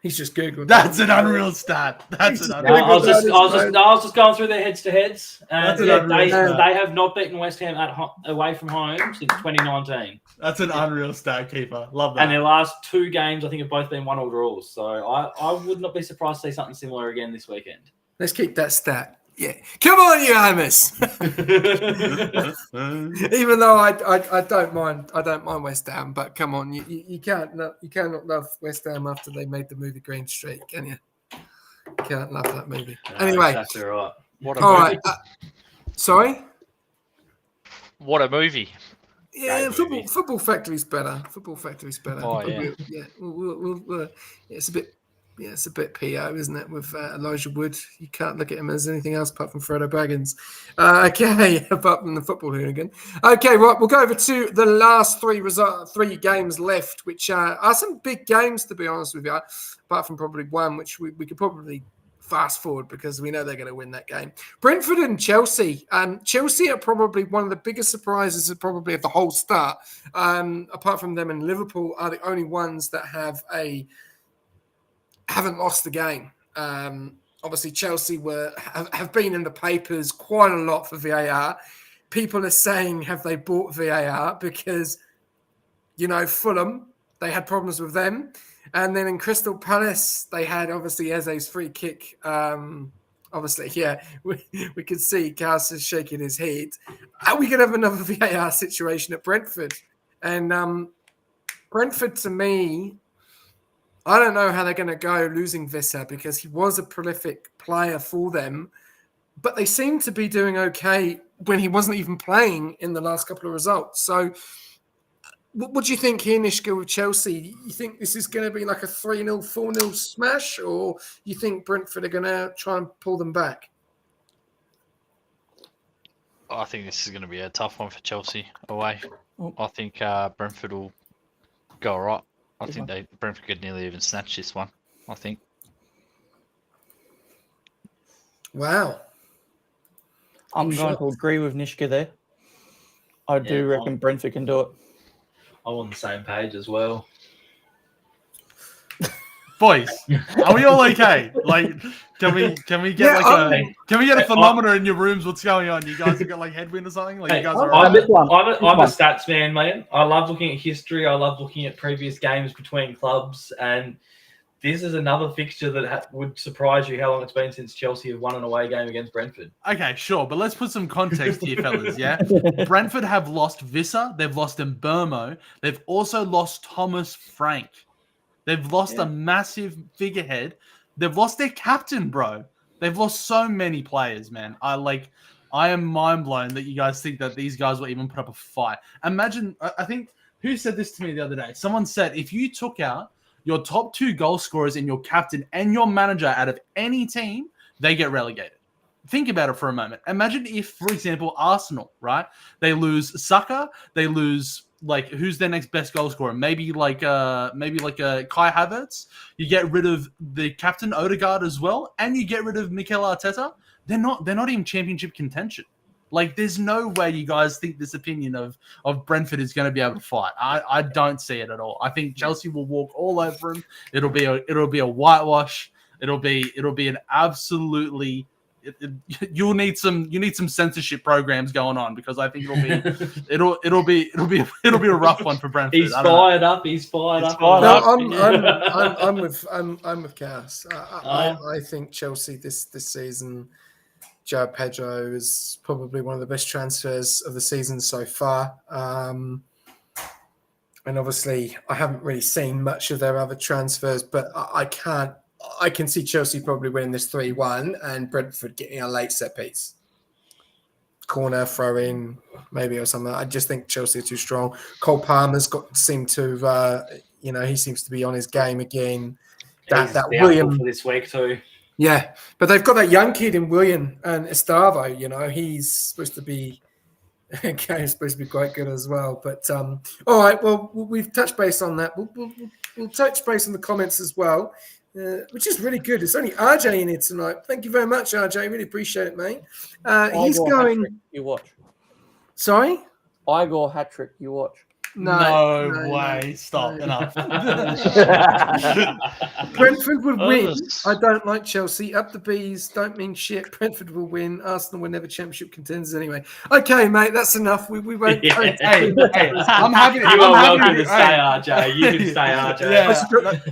He's just Googled. That's an unreal stat. I was just going through their heads-to-heads. And they have not beaten West Ham away from home since 2019. That's an unreal stat, Keeper. Love that. And their last two games, I think, have both been 1-1 draws. So I would not be surprised to see something similar again this weekend. Let's keep that stat. Yeah, come on, you Hammers. Even though I don't mind West Ham, but come on, you cannot love West Ham after they made the movie Green Street, can you? You can't love that movie. No, anyway, that's all right. What a movie. Right. Sorry. What a movie. Yeah, Football Factory's better. Football Factory's better. Oh yeah. It's a bit PO, isn't it, with Elijah Wood? You can't look at him as anything else apart from Frodo Baggins. Okay, apart from the football hooligan. Okay, right, we'll go over to the last three games left, which are some big games, to be honest with you, apart from probably one, which we could probably fast forward because we know they're going to win that game. Brentford and Chelsea. Chelsea are probably one of the biggest surprises of the whole start. Apart from them and Liverpool are the only ones that haven't lost the game. Obviously, Chelsea have been in the papers quite a lot for VAR. People are saying, have they bought VAR? Because, Fulham, they had problems with them. And then in Crystal Palace, they had, obviously, Eze's free kick. Obviously, yeah, we could see Carson shaking his head. Are we going to have another VAR situation at Brentford? And Brentford, to me, I don't know how they're going to go losing Visser because he was a prolific player for them, but they seem to be doing okay when he wasn't even playing in the last couple of results. So what do you think here, Nishka, with Chelsea? You think this is going to be like a 3-0, 4-0 smash, or you think Brentford are going to try and pull them back? I think this is going to be a tough one for Chelsea away. I think Brentford will go all right. I think Brentford could nearly even snatch this one, I think. Wow. I'm going to agree with Nishka there. I do reckon Brentford can do it. I'm on the same page as well. Boys, are we all okay? Like, can we get Yeah, can we get a thermometer in your rooms? What's going on? You guys have got like headwind or something? Like, you guys are I'm, alright? I'm a stats man. I love looking at history. I love looking at previous games between clubs, and this is another fixture that would surprise you how long it's been since Chelsea have won an away game against Brentford. Okay, sure, but let's put some context here, fellas. Yeah, Brentford have lost Visser, they've lost Mbermo, they've also lost Thomas Frank. They've lost a massive figurehead. They've lost their captain, bro. They've lost so many players, man. I am mind blown that you guys think that these guys will even put up a fight. Imagine, I think, who said this to me the other day? Someone said, if you took out your top 2 goal scorers and your captain and your manager out of any team, they get relegated. Think about it for a moment. Imagine if, for example, Arsenal, right? They lose Saka, they lose who's their next best goal scorer? Maybe like Kai Havertz. You get rid of the captain Odegaard as well, and you get rid of Mikel Arteta. They're not even championship contention. Like, there's no way you guys think this opinion of Brentford is going to be able to fight. I don't see it at all. I think Chelsea will walk all over them. It'll be a whitewash. It'll be an absolutely. You need some censorship programs going on, because I think it'll be a rough one for Brentford. He's fired up. No, I'm with Cass. I think Chelsea this season, João Pedro is probably one of the best transfers of the season so far. And obviously, I haven't really seen much of their other transfers, but I can see Chelsea probably winning this 3-1 and Brentford getting a late set piece. Corner, throw in, maybe, or something. I just think Chelsea are too strong. Cole Palmer's seems to be on his game again. That William for this week too. Yeah, but they've got that young kid in William and Estavo. He's supposed to be quite good as well. But all right, well, we've touched base on that. We'll touch base on the comments as well. Which is really good. It's only RJ in here tonight. Thank you very much, RJ. Really appreciate it, mate. He's going. You watch. Sorry? Igor hat trick. You watch. No way. Stop. Enough. Brentford would win. I don't like Chelsea. Up the bees. Don't mean shit. Brentford will win. Arsenal were never championship contenders anyway. Okay, mate. That's enough. We won't. Hey, I'm happy. You are welcome to stay, RJ. You can stay, RJ. Yeah.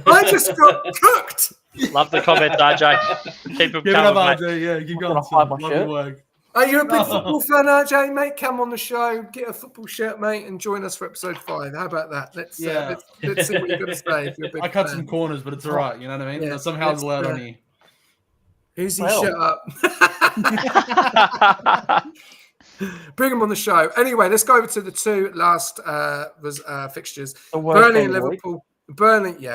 I just got cooked. Love the comment, RJ. Keep them Give it up, coming, RJ. Yeah, keep going. Love your work. Are you a big football fan, RJ, mate? Come on the show, get a football shirt, mate, and join us for episode 5. How about that? Let's see what you're going to say. If you're a big I cut fan. some corners, but it's all right. You know what I mean? Yeah, somehow it's allowed on here. Who's he? Shut up. Bring him on the show. Anyway, let's go over to the 2 last fixtures. Burnley and Liverpool. Burnley, you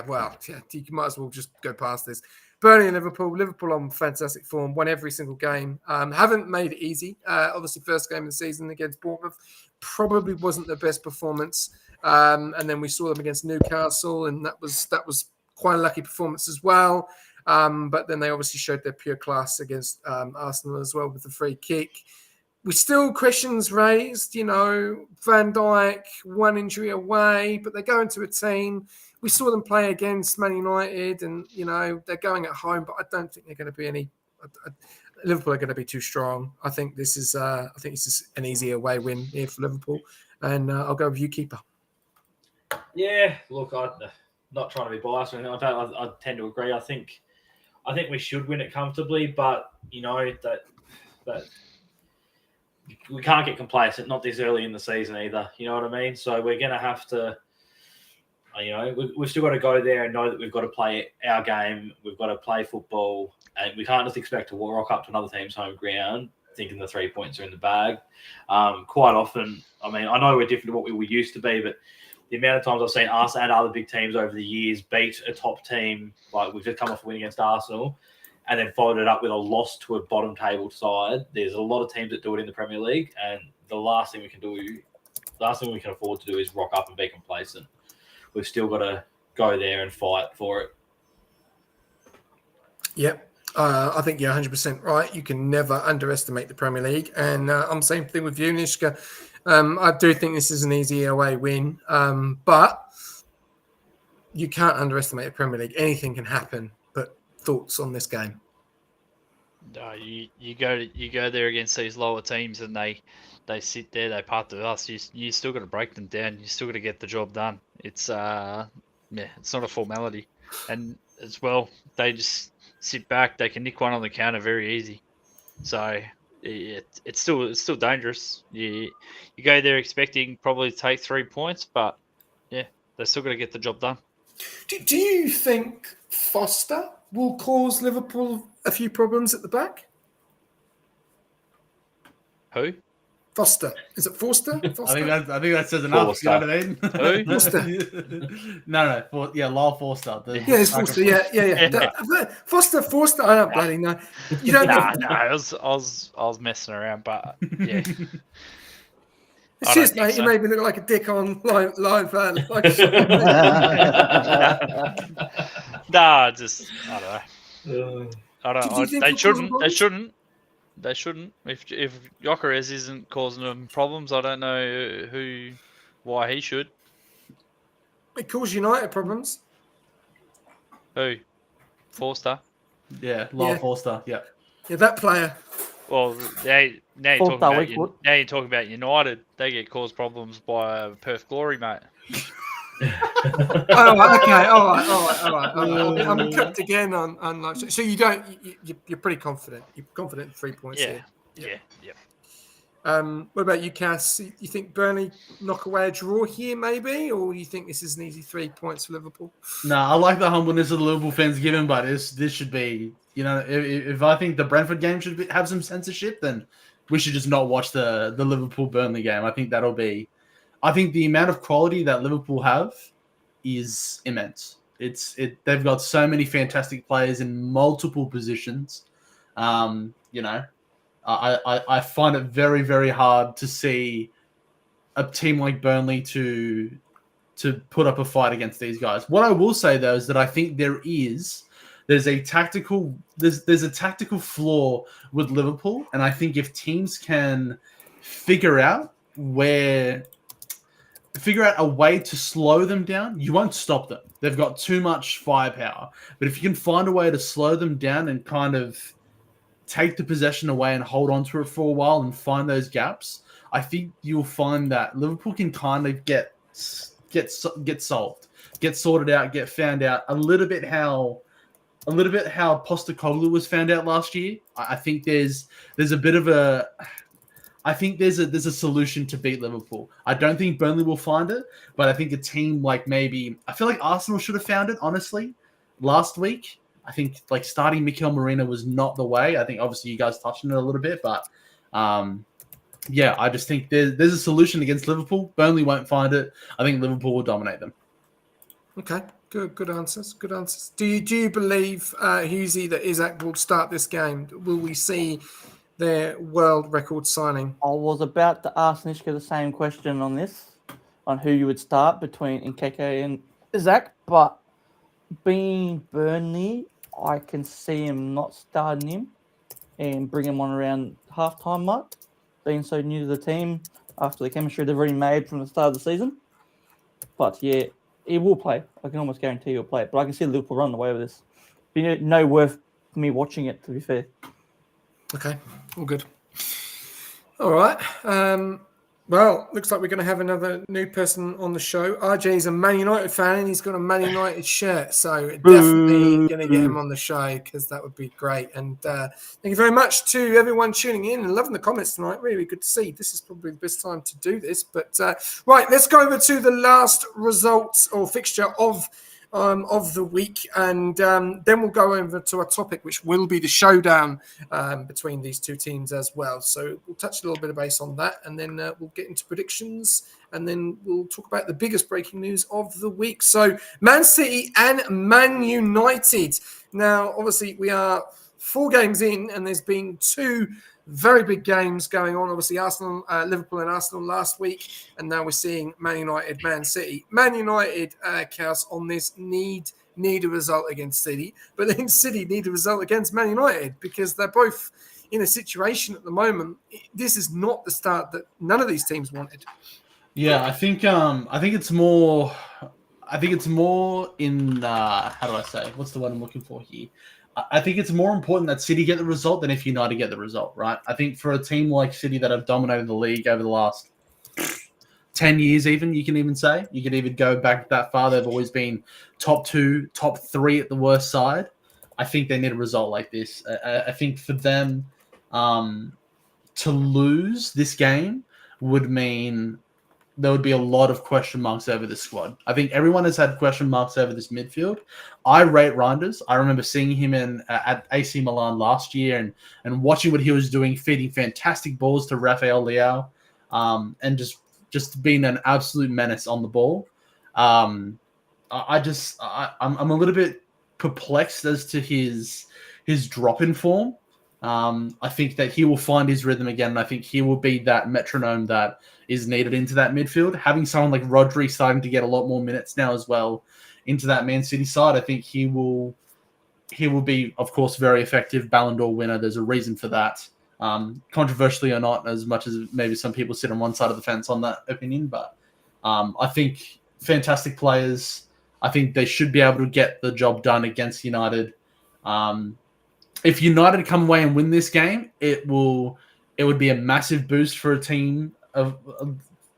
might as well just go past this. Burnley and Liverpool on fantastic form, won every single game. Haven't made it easy. Obviously, first game of the season against Bournemouth probably wasn't the best performance. And then we saw them against Newcastle, and that was quite a lucky performance as well. But then they obviously showed their pure class against Arsenal as well with the free kick. We still questions raised, Van Dijk, one injury away, but they go into a team. We saw them play against Man United, and they're going at home, but I don't think they're going to be Liverpool are going to be too strong. I think this is an easy away win here for Liverpool, and I'll go with you, keeper. Yeah, look, I'm not trying to be biased or anything. I tend to agree. I think we should win it comfortably, but that we can't get complacent. Not this early in the season either. You know what I mean? So we're going to have to. We've still got to go there and know that we've got to play our game. We've got to play football, and we can't just expect to rock up to another team's home ground thinking the 3 points are in the bag. Quite often, I know we're different to what we were used to be, but the amount of times I've seen us and other big teams over the years beat a top team, like we've just come off a win against Arsenal, and then followed it up with a loss to a bottom table side. There's a lot of teams that do it in the Premier League, and the last thing we can afford to do is rock up and be complacent. We've still got to go there and fight for it. Yep. I think you're 100% right. You can never underestimate the Premier League. And I'm same thing with you, Nishka. I do think this is an easy away win, but you can't underestimate the Premier League. Anything can happen. But thoughts on this game? No, you go there against these lower teams and they sit there, they part to us. You still got to break them down. You still got to get the job done. It's it's not a formality, and as well they just sit back. They can nick one on the counter very easy. So it's still dangerous. You go there expecting probably to take 3 points, but yeah, they still got to get the job done. Do you think Foster will cause Liverpool a few problems at the back? Who? Foster. Is it Forster? I Foster? think that says enough. Forster. You know what I mean? Who? Forster. No, Lyle Forster. Yeah, it's Forster. Yeah. Forster. I don't bloody know. You don't know. No, I was messing around, but yeah. It's I just, don't mate. think You so. made me look like a dick on live. Nah, just I don't know. I Did you don't. think They it caused shouldn't. They problems? shouldn't. They shouldn't. If Gyökeres isn't causing them problems, I don't know why he should. It caused United problems. Who? Forster. Yeah, Lyle Yeah. Forster. Yeah. Yeah, that player. Well, now you're Forster, talking Wickwood. now you're talking about United. They get caused problems by Perth Glory, mate. Oh, okay. All right. I'm cooked again on like, so you don't. You're pretty confident. You're confident in 3 points Yeah. here. Yeah. What about you, Cass? You think Burnley knock away a draw here, maybe, or you think this is an easy 3 points for Liverpool? No, I like the humbleness of the Liverpool fans given, but this should be, if I think the Brentford game should have some censorship, then we should just not watch the Liverpool Burnley game. I think the amount of quality that Liverpool have is immense. They've got so many fantastic players in multiple positions. I find it very, very hard to see a team like Burnley to put up a fight against these guys. What I will say though is that I think there's a tactical flaw with Liverpool, and I think if teams can figure out a way to slow them down, you won't stop them. They've got too much firepower. But if you can find a way to slow them down and kind of take the possession away and hold on to it for a while and find those gaps, I think you'll find that Liverpool can kind of get solved, get sorted out, get found out a little bit how Postecoglou was found out last year. I think there's a bit of a there's a solution to beat Liverpool. I don't think Burnley will find it, but I think a team like I feel like Arsenal should have found it, honestly, last week. I think like starting Mikel Merino was not the way. I think obviously you guys touched on it a little bit, but I just think there's a solution against Liverpool. Burnley won't find it. I think Liverpool will dominate them. Okay, good answers. Good answers. Do you believe, Husey, that Isaac will start this game? Will we see their world record signing? I was about to ask Nishka the same question on who you would start between Nkeke and Isaac, but being Burnley, I can see him not starting him and bring him on around halftime mark, being so new to the team after the chemistry they've already made from the start of the season. But yeah, he will play. I can almost guarantee he'll play. But I can see Liverpool run away with this. Be no worth me watching it, to be fair. Okay, all good. All right. Well, looks like we're going to have another new person on the show. RJ is a Man United fan and he's got a Man United shirt. So definitely going to get him on the show because that would be great. And thank you very much to everyone tuning in and loving the comments tonight. Really good to see. This is probably the best time to do this. But right, let's go over to the last results or fixture of the week, and then we'll go over to a topic which will be the showdown between these two teams as well. So we'll touch a little bit of base on that, and then we'll get into predictions, and then we'll talk about the biggest breaking news of the week. So Man City and Man United. Now, obviously, we are 4 games in, and there's been 2 very big games going on. Obviously, Liverpool and Arsenal last week, and now we're seeing Man United, Man City. Man United, Chaos, on this need a result against City, but then City need a result against Man United because they're both in a situation at the moment, this is not the start that none of these teams wanted. Yeah, I think it's more. I think it's more in how do I say? What's the word I'm looking for here? I think it's more important that City get the result than if United get the result, right? I think for a team like City that have dominated the league over the last 10 years, even you can even say, you can even go back that far. They've always been top 2, top 3 at the worst side. I think they need a result like this. I think for them to lose this game would mean there would be a lot of question marks over the squad. I think everyone has had question marks over this midfield. I rate Reinders. I remember seeing him at AC Milan last year and watching what he was doing, feeding fantastic balls to Rafael Leao, and just being an absolute menace on the ball. I'm a little bit perplexed as to his drop in form. I think that he will find his rhythm again, and I think he will be that metronome that is needed into that midfield. Having someone like Rodri starting to get a lot more minutes now as well into that Man City side, I think he will be, of course, very effective Ballon d'Or winner. There's a reason for that. Controversially or not, as much as maybe some people sit on one side of the fence on that opinion, but I think fantastic players. I think they should be able to get the job done against United. If United come away and win this game, it would be a massive boost for a team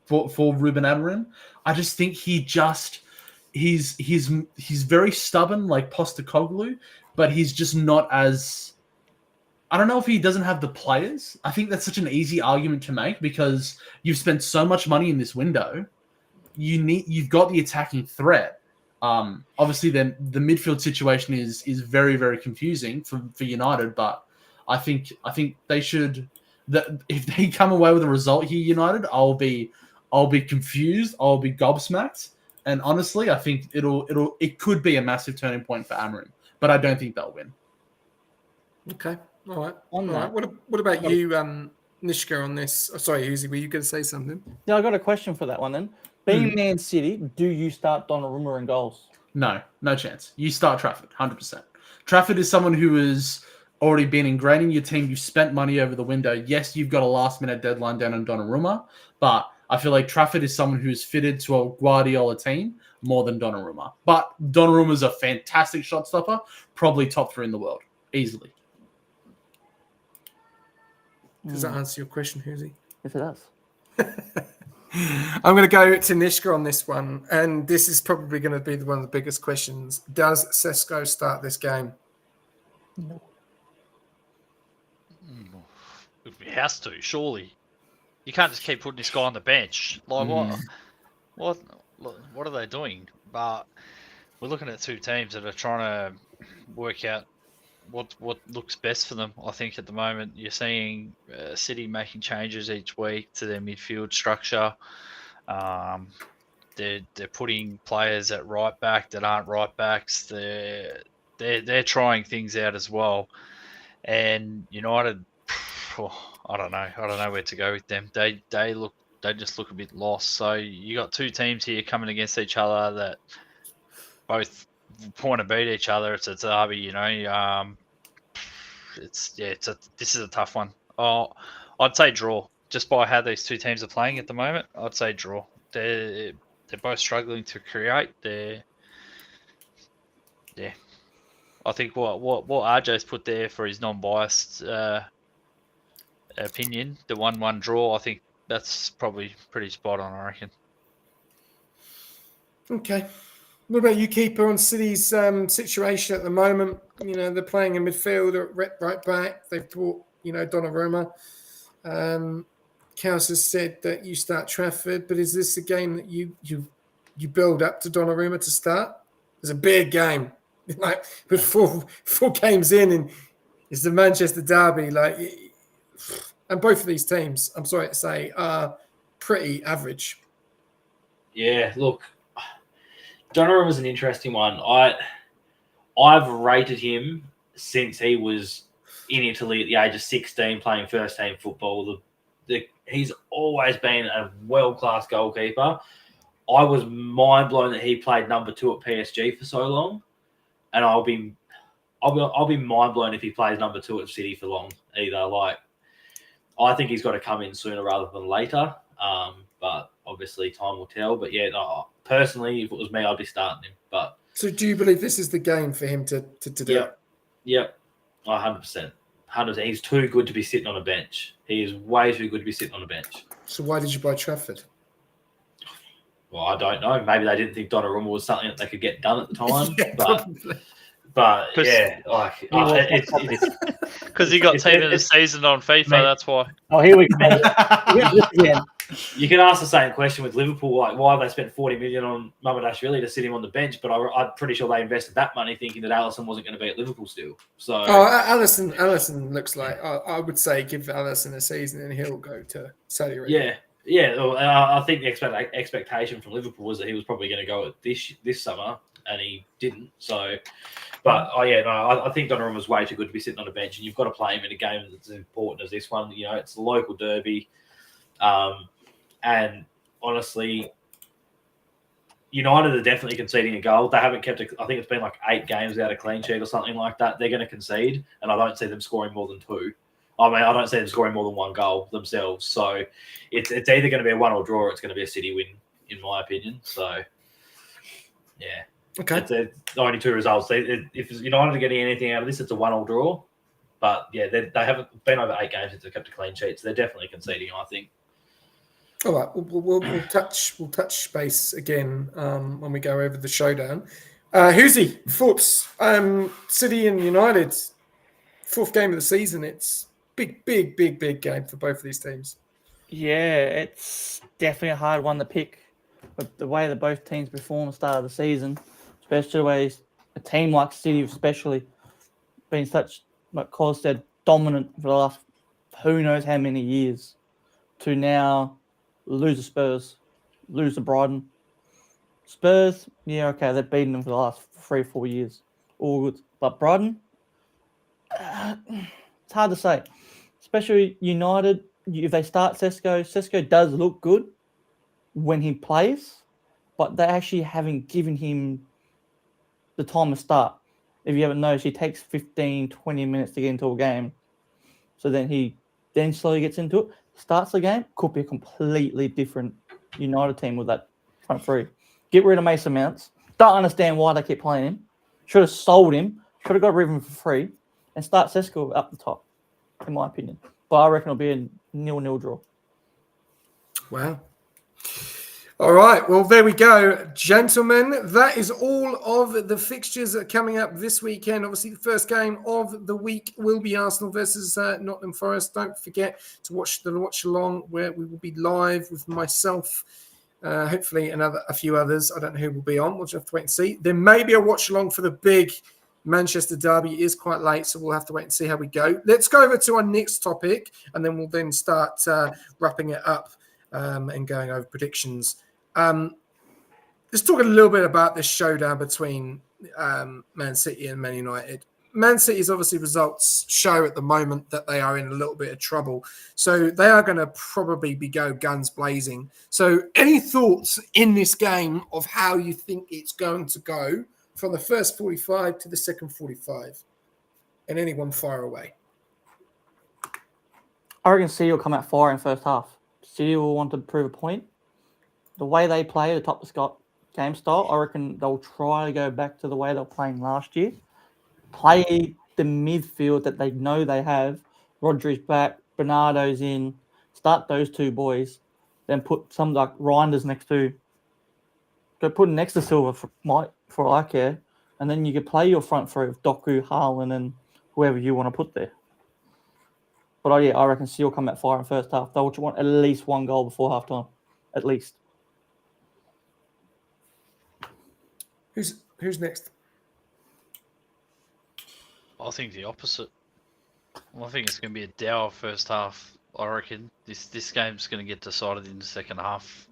for Ruben Amorim. I just think he's very stubborn like Postecoglou, but he's just not as. I don't know if he doesn't have the players. I think that's such an easy argument to make because you've spent so much money in this window. You've got the attacking threat. Obviously, then the midfield situation is very, very confusing for United. But I think they should. That if they come away with a result here, United, I'll be confused. I'll be gobsmacked. And honestly, I think it could be a massive turning point for Amorim. But I don't think they'll win. Okay. All right. All right. What about you, Nishka, on this? Oh, sorry, Uzi, were you going to say something? Yeah, I got a question for that one then. Being Man City, do you start Donnarumma in goals? No chance. You start Trafford, 100%. Trafford is someone who has already been ingrained in your team. You spent money over the window. Yes, you've got a last-minute deadline down on Donnarumma, but I feel like Trafford is someone who's fitted to a Guardiola team more than Donnarumma. But Donnarumma's a fantastic shot stopper, probably top 3 in the world, easily. Does that answer your question, Huzi? Yes, it does. I'm going to go to Nishka on this one, and this is probably going to be one of the biggest questions. Does Sesko start this game? No. He has to, surely. You can't just keep putting this guy on the bench. Like what are they doing? But we're looking at two teams that are trying to work out what looks best for them. I think at the moment you're seeing City making changes each week to their midfield structure. They're putting players at right back that aren't right backs. They're trying things out as well. And United, I don't know where to go with them. They just look a bit lost. So you got two teams here coming against each other that both want to beat each other. It's a derby, this is a tough one. I'd say draw. Just by how these two teams are playing at the moment, I'd say draw. They're both struggling to create. I think what RJ's put there for his non-biased opinion, the 1-1 draw, I think that's probably pretty spot on, I reckon. Okay. What about you, keeper, on City's situation at the moment? They're playing in midfield at right back. They've brought, Donnarumma. Kaus has said that you start Trafford, but is this a game that you build up to Donnarumma to start? It's a big game. Like, with four games in, and it's the Manchester derby. And both of these teams, I'm sorry to say, are pretty average. Yeah, look, Donnarumma was an interesting one. I've rated him since he was in Italy at the age of 16 playing first team football. He's always been a world-class goalkeeper. I was mind blown that he played number 2 at PSG for so long. And I'll be mind blown if he plays number 2 at City for long either. Like, I think he's got to come in sooner rather than later. But obviously time will tell. But yeah, no, personally, if it was me, I'd be starting him. But So do you believe this is the game for him to do it? Yep, 100%. 100%. He's too good to be sitting on a bench. He is way too good to be sitting on a bench. So why did you buy Trafford? Well, I don't know. Maybe they didn't think Donnarumma was something that they could get done at the time. Yeah, but probably. but 'Cause yeah, like Because he got it's- team of the it's- season on FIFA, mate. that's why. Oh, here we go. Yeah. you can ask the same question with Liverpool. Like, why have they spent 40 million on Mamadashvili to sit him on the bench? But I'm pretty sure they invested that money thinking that Alisson wasn't going to be at Liverpool still. So Alisson looks like I would say give Alisson a season and he'll go to Saudi Arabia. yeah. Well, I think the expectation from Liverpool was that he was probably going to go at this summer, and he didn't. So, but I think Donnarumma was way too good to be sitting on a bench, and you've got to play him in a game that's as important as this one. You know, it's the local derby, and honestly, United are definitely conceding a goal. They haven't kept I think it's been like 8 games without a clean sheet or something like that. They're going to concede, and I don't see them scoring more than 2. I mean, I don't see them scoring more than 1 goal themselves. So it's either going to be a 1 or draw, or it's going to be a City win, in my opinion. So, yeah. Okay. It's the only 2 results. If United are getting anything out of this, it's a 1 or draw. But, yeah, they haven't been over 8 games since they've kept a clean sheet. So they're definitely conceding, I think. All right, we'll touch base again when we go over the showdown. Hoosie, thoughts? City and United, 4th game of the season. It's big game for both of these teams. Yeah, it's definitely a hard one to pick. But the way that both teams performed at the start of the season, especially the way a team like City, especially, been such, like Cos said, dominant for the last who knows how many years, to now lose to Spurs, lose to Brighton. Spurs, yeah, okay, they've beaten them for the last 3-4 years. All good. But Brighton, it's hard to say. Especially United, if they start Sesko does look good when he plays, but they actually haven't given him the time to start. If you haven't noticed, he takes 15, 20 minutes to get into a game. So then he slowly gets into it, starts the game, could be a completely different United team with that front 3. Get rid of Mason Mounts. Don't understand why they keep playing him. Should have sold him. Should have got rid of him for free. And start Sesko up the top, in my opinion. But I reckon it'll be a 0-0 draw. Wow. All right. Well, there we go, gentlemen. That is all of the fixtures that are coming up this weekend. Obviously, the first game of the week will be Arsenal versus Nottingham Forest. Don't forget to watch the watch along where we will be live with myself. Hopefully, a few others. I don't know who will be on. We'll just have to wait and see. There may be a watch along for the big Manchester derby. It is quite late, so we'll have to wait and see how we go. Let's go over to our next topic, and then we'll then start wrapping it up and going over predictions. Let's talk a little bit about this showdown between Man City and Man United. Man City's obviously results show at the moment that they are in a little bit of trouble. So they are going to probably go guns blazing. So any thoughts in this game of how you think it's going to go from the first 45 to the second 45? And anyone fire away. I reckon City will come out fire in the first half. City will want to prove a point. The way they play, the top of Scott game style, I reckon they'll try to go back to the way they were playing last year. Play the midfield that they know they have. Rodri's back, Bernardo's in. Start those 2 boys. Then put some like Reinders next to. Go put him next to Silva for I care. And then you could play your front 3 of Doku, Haaland, and whoever you want to put there. But I reckon City will come out fire in the first half. They'll want at least 1 goal before halftime. At least. Who's next? I think the opposite. I think it's going to be a dour first half. I reckon this game's going to get decided in the second half.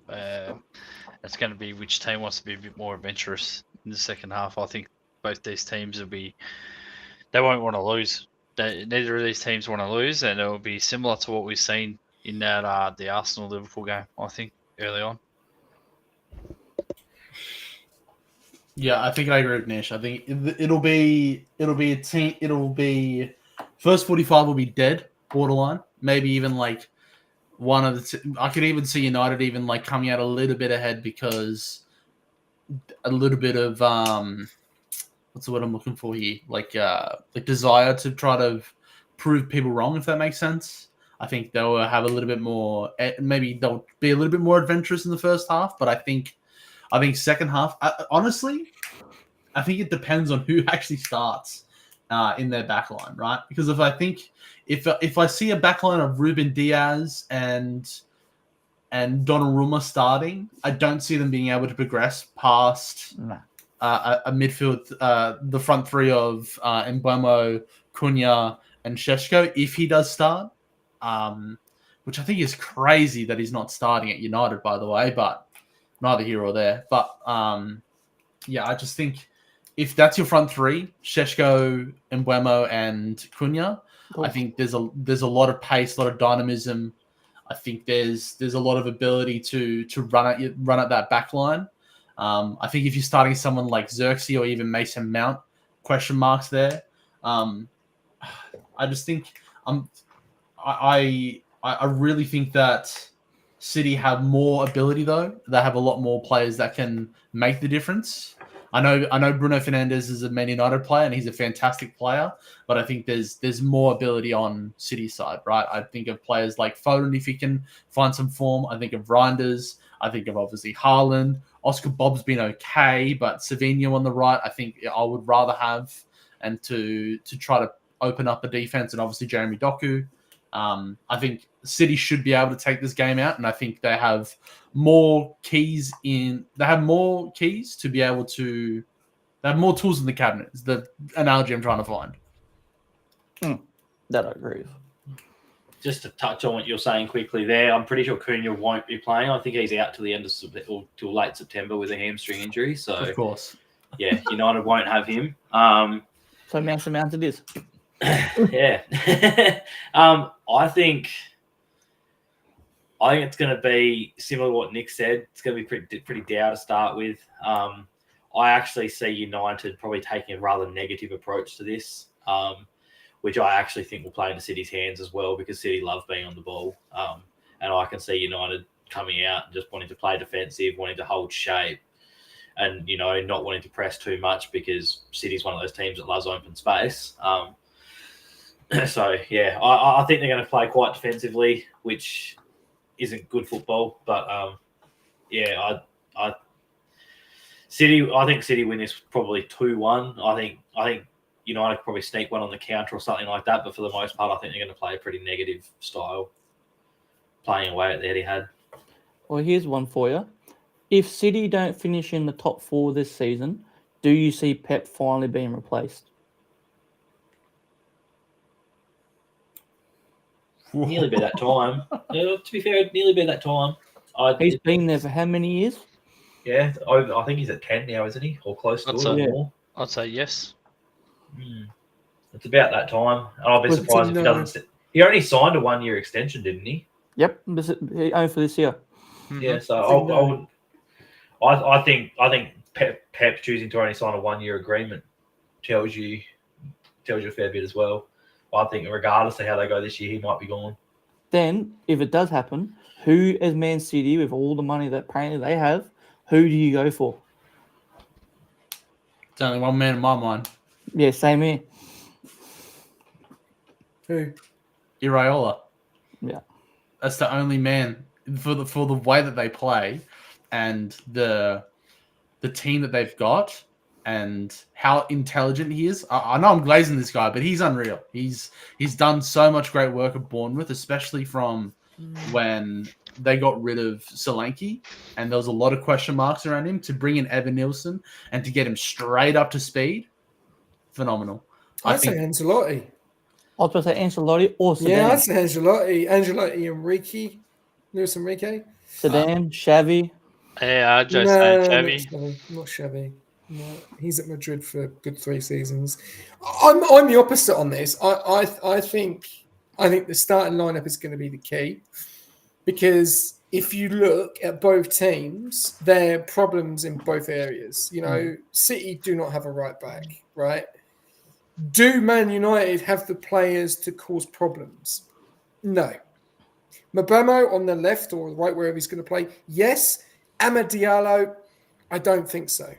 It's going to be which team wants to be a bit more adventurous in the second half. I think both these teams they won't want to lose. Neither of these teams want to lose, and it will be similar to what we've seen in that the Arsenal-Liverpool game, I think, early on. Yeah, I think I agree with Nish. I think it'll be a team. It'll be first 45 will be dead, borderline. Maybe even like one of the. I could even see United even like coming out a little bit ahead because a little bit of what's the word I'm looking for here? Like desire to try to prove people wrong, if that makes sense. I think they'll have a little bit more. Maybe they'll be a little bit more adventurous in the first half, but I think second half. Honestly, I think it depends on who actually starts in their backline, right? Because if I see a backline of Ruben Diaz and Donnarumma starting, I don't see them being able to progress past a midfield, the front three of Mbeumo, Cunha, and Šeško if he does start, which I think is crazy that he's not starting at United, by the way, but neither here or there. But yeah, I just think if that's your front three, Šeško, Mbeumo, and Cunha, I think there's a lot of pace, a lot of dynamism. I think there's a lot of ability to run at that back line. I think if you're starting someone like Xerxes or even Mason Mount, question marks there. I just think I really think that City have more ability though. They have a lot more players that can make the difference. I know Bruno Fernandes is a Man United player and he's a fantastic player, but I think there's more ability on City's side, right? I think of players like Foden if he can find some form. I think of Reinders. I think of obviously Haaland. Oscar Bob's been okay, but Savinho on the right, I think I would rather have, and to try to open up the defense, and obviously Jeremy Doku. I think City should be able to take this game out, and I think they have more keys to be able to. They have more tools in the cabinet. Is the analogy I'm trying to find. That I agree with. Just to touch on what you're saying quickly there, I'm pretty sure Cunha won't be playing. I think he's out till the end of till late September with a hamstring injury. So Of course. Yeah, United won't have him. So Mason Mount it is. Yeah. I think it's going to be similar to what Nick said. It's going to be pretty dour to start with. I actually see United probably taking a rather negative approach to this, which I actually think will play into City's hands as well, because City love being on the ball. And I can see United coming out and just wanting to play defensive, wanting to hold shape, and, not wanting to press too much, because City's one of those teams that loves open space. So, yeah, I think they're going to play quite defensively, which isn't good football. But, yeah, I think City win this probably 2-1. I think United could probably sneak one on the counter or something like that. But for the most part, I think they're going to play a pretty negative style, playing away at the Etihad. Well, here's one for you. If City don't finish in the top 4 this season, do you see Pep finally being replaced? Nearly be that time. To be fair, it'd nearly be that time. He's been there for how many years? Yeah, I think he's at 10 now, isn't he? Or close to it or more. I'd say yes. It's about that time. And I'll be surprised if he doesn't. He only signed a 1-year extension, didn't he? Yep, only for this year. Yeah, so I think Pep choosing to only sign a 1-year agreement tells you a fair bit as well. I think regardless of how they go this year, he might be gone. Then, if it does happen, who is Man City, with all the money that apparently they have, who do you go for? It's only one man in my mind. Yeah, same here. Who? Iraola. Yeah. That's the only man for the way that they play and the team that they've got and how intelligent he is. I know I'm glazing this guy, but he's unreal. He's done so much great work at Bournemouth, especially from when they got rid of Solanke, and there was a lot of question marks around him. To bring in Evan Nielsen and to get him straight up to speed, phenomenal. I'd say Ancelotti. I was going to say Ancelotti or Zidane. Yeah, I'd say Ancelotti, Enrique, Luis Enrique. Zidane, Xavi. Yeah, I'd just say Xavi. Not Xavi. No, he's at Madrid for a good 3 seasons. I'm the opposite on this. I think the starting lineup is going to be the key, because if you look at both teams, there are problems in both areas. You know, City do not have a right back, right? Do Man United have the players to cause problems? No. Mbemo on the left or right, wherever he's going to play, yes. Amad Diallo, I don't think so.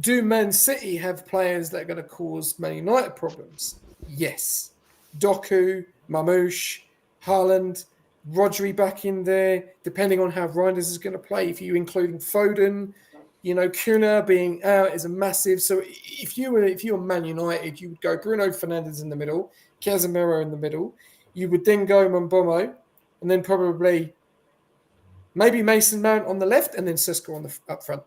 Do Man City have players that are going to cause Man United problems? Yes. Doku, Mamouche, Haaland, Rodri back in there, depending on how Reinders is going to play. If you're including Foden, you know, Kuna being out is a massive. So if you're Man United, you would go Bruno Fernandes in the middle, Casemiro in the middle. You would then go Mbeumo, and then probably maybe Mason Mount on the left, and then Sisco on the up front.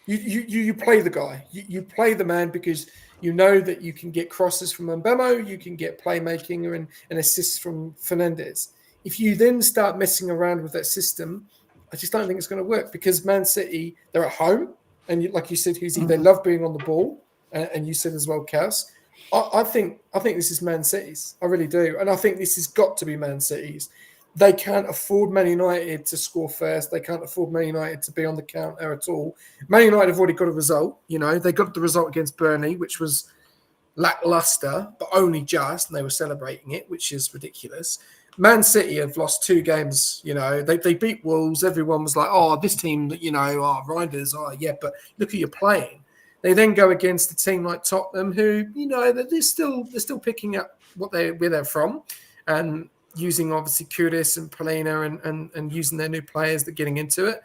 You play the guy. You play the man because you know that you can get crosses from Mbeumo, you can get playmaking and assists from Fernandes. If you then start messing around with that system, I just don't think it's going to work because Man City, they're at home. And like you said, Hughesy, they love being on the ball. And you said as well, Cass. I think this is Man City's. I really do. And I think this has got to be Man City's. They can't afford Man United to score first. They can't afford Man United to be on the counter at all. Man United have already got a result. You know, they got the result against Burnley, which was lackluster, but only just, and they were celebrating it, which is ridiculous. Man City have lost 2 games. You know, they beat Wolves. Everyone was like, "Oh, this team, you know, Reinders, yeah." But look who you're playing. They then go against a team like Tottenham, who, you know, they're still picking up where they're from, and using obviously Kudus and Polina and using their new players that are getting into it,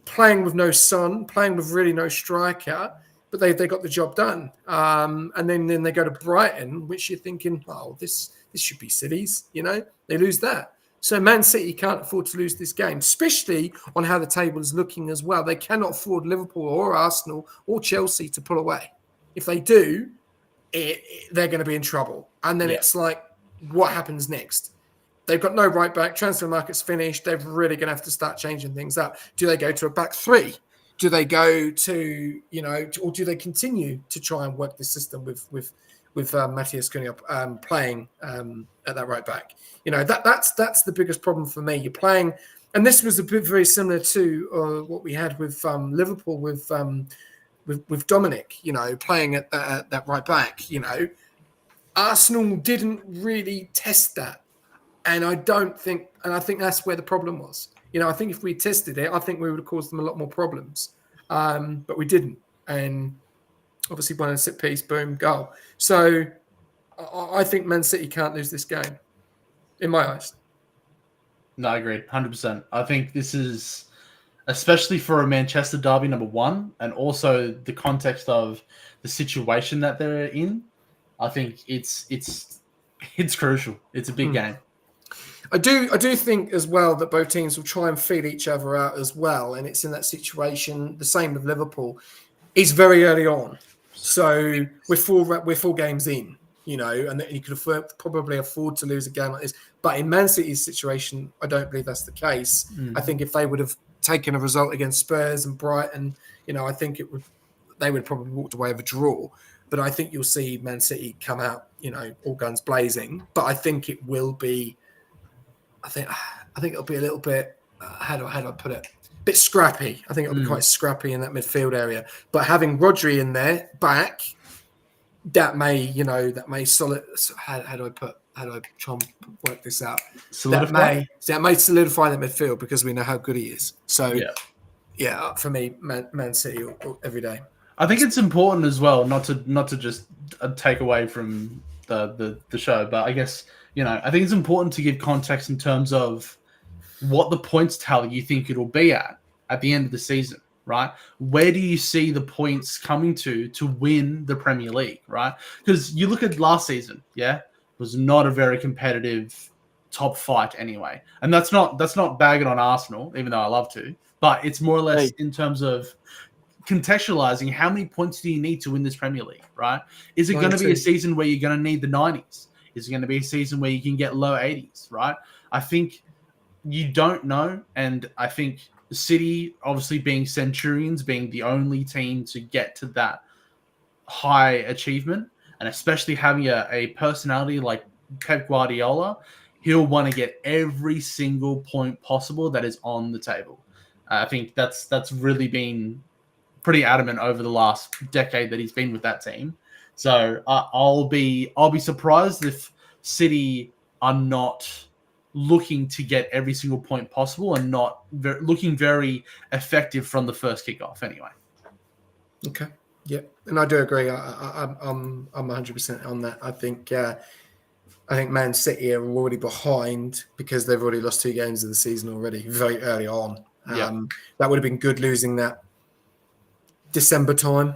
playing with no Son, playing with really no striker, but they got the job done. And then they go to Brighton, which you're thinking, oh, this should be City's, you know, they lose that. So Man City can't afford to lose this game, especially on how the table is looking as well. They cannot afford Liverpool or Arsenal or Chelsea to pull away. If they do, they're going to be in trouble. And then it's like, what happens next? They've got no right back. Transfer market's finished. They're really going to have to start changing things up. Do they go to a back 3? Do they go to, you know, or do they continue to try and work the system with Matthias Cunha playing at that right back? You know, that's the biggest problem for me. You're playing, and this was a bit very similar to what we had with Liverpool with Dominic. You know, playing at that right back. You know, Arsenal didn't really test that. And I think that's where the problem was. You know, I think if we tested it, I think we would have caused them a lot more problems. But we didn't. And obviously, one set piece, boom, goal. So I think Man City can't lose this game, in my eyes. No, I agree, 100%. I think this is, especially for a Manchester derby, number 1, and also the context of the situation that they're in. I think it's crucial. It's a big game. I do think as well that both teams will try and feel each other out as well, and it's in that situation. The same with Liverpool. It's very early on, so we're 4 games in, you know, and you could probably afford to lose a game like this. But in Man City's situation, I don't believe that's the case. I think if they would have taken a result against Spurs and Brighton, you know, I think they would probably walked away with a draw. But I think you'll see Man City come out, you know, all guns blazing. But I think it will be. I think it'll be a little bit. How do I put it? A bit scrappy. I think it'll be quite scrappy in that midfield area. But having Rodri in there back, that may solid. How do I try and work this out? Solidify. That may solidify the midfield because we know how good he is. So yeah, for me, Man City every day. I think it's important as well not to just take away from the show, but I guess, you know, I think it's important to give context in terms of what the points tally you think it'll be at the end of the season, right? Where do you see the points coming to win the Premier League, right? Because you look at last season, it was not a very competitive top fight anyway. And that's not bagging on Arsenal, even though I love to, but it's more or less in terms of contextualizing how many points do you need to win this Premier League, right? Is it going to be a season where you're going to need the 90s? Is it going to be a season where you can get low 80s, right? I think you don't know, and I think City, obviously being Centurions, being the only team to get to that high achievement, and especially having a personality like Pep Guardiola, he'll want to get every single point possible that is on the table. I think that's really been pretty adamant over the last decade that he's been with that team. So I'll be surprised if City are not looking to get every single point possible and not looking very effective from the first kickoff. Anyway. Okay. Yeah, and I do agree. I'm 100% on that. I think Man City are already behind because they've already lost 2 games of the season already very early on. That would have been good losing that December time.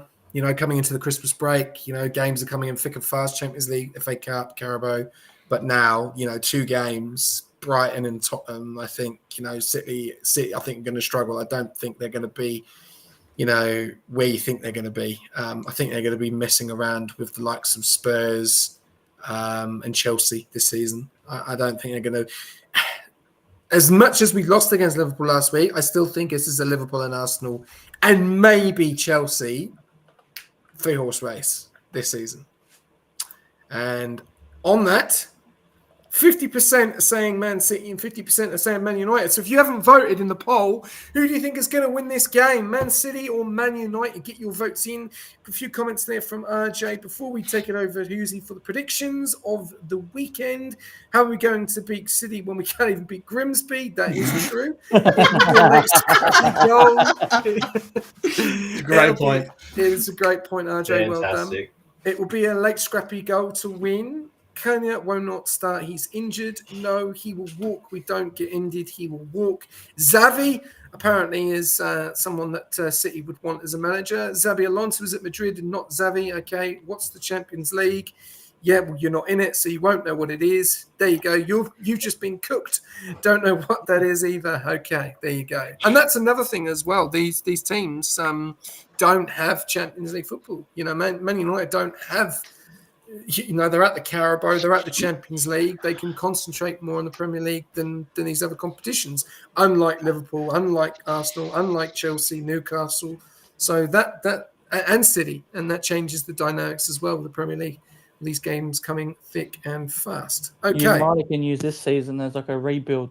Coming into the Christmas break, games are coming in thick and fast. Champions League, FA Cup, Carabao, but now 2 games. Brighton and Tottenham. I think City. I think are going to struggle. I don't think they're going to be. Where you think they're going to be. I think they're going to be messing around with the likes of Spurs and Chelsea this season. I don't think they're going to. As much as we lost against Liverpool last week, I still think this is a Liverpool and Arsenal and maybe Chelsea 3-horse race this season. And on that, 50% are saying Man City and 50% are saying Man United. So if you haven't voted in the poll, who do you think is going to win this game? Man City or Man United? Get your votes in. A few comments there from RJ. Before we take it over to Husey for the predictions of the weekend, how are we going to beat City when we can't even beat Grimsby? That is true. It's a great point. It is a great point, RJ. Fantastic. Well done. It will be a late scrappy goal to win. Konya will not start. He's injured. No, he will walk. We don't get injured. He will walk. Xavi apparently is someone that City would want as a manager. Xabi Alonso is at Madrid and not Xavi. Okay, what's the Champions League? Yeah, well, you're not in it, so you won't know what it is. There you go. You've just been cooked. Don't know what that is either. Okay, there you go. And that's another thing as well. These teams don't have Champions League football. Man United don't have. They're at the Carabao, they're at the Champions League. They can concentrate more on the Premier League than these other competitions. Unlike Liverpool, unlike Arsenal, unlike Chelsea, Newcastle. So that and City, and that changes the dynamics as well with the Premier League. These games coming thick and fast. Okay, United can use this season as like a rebuild.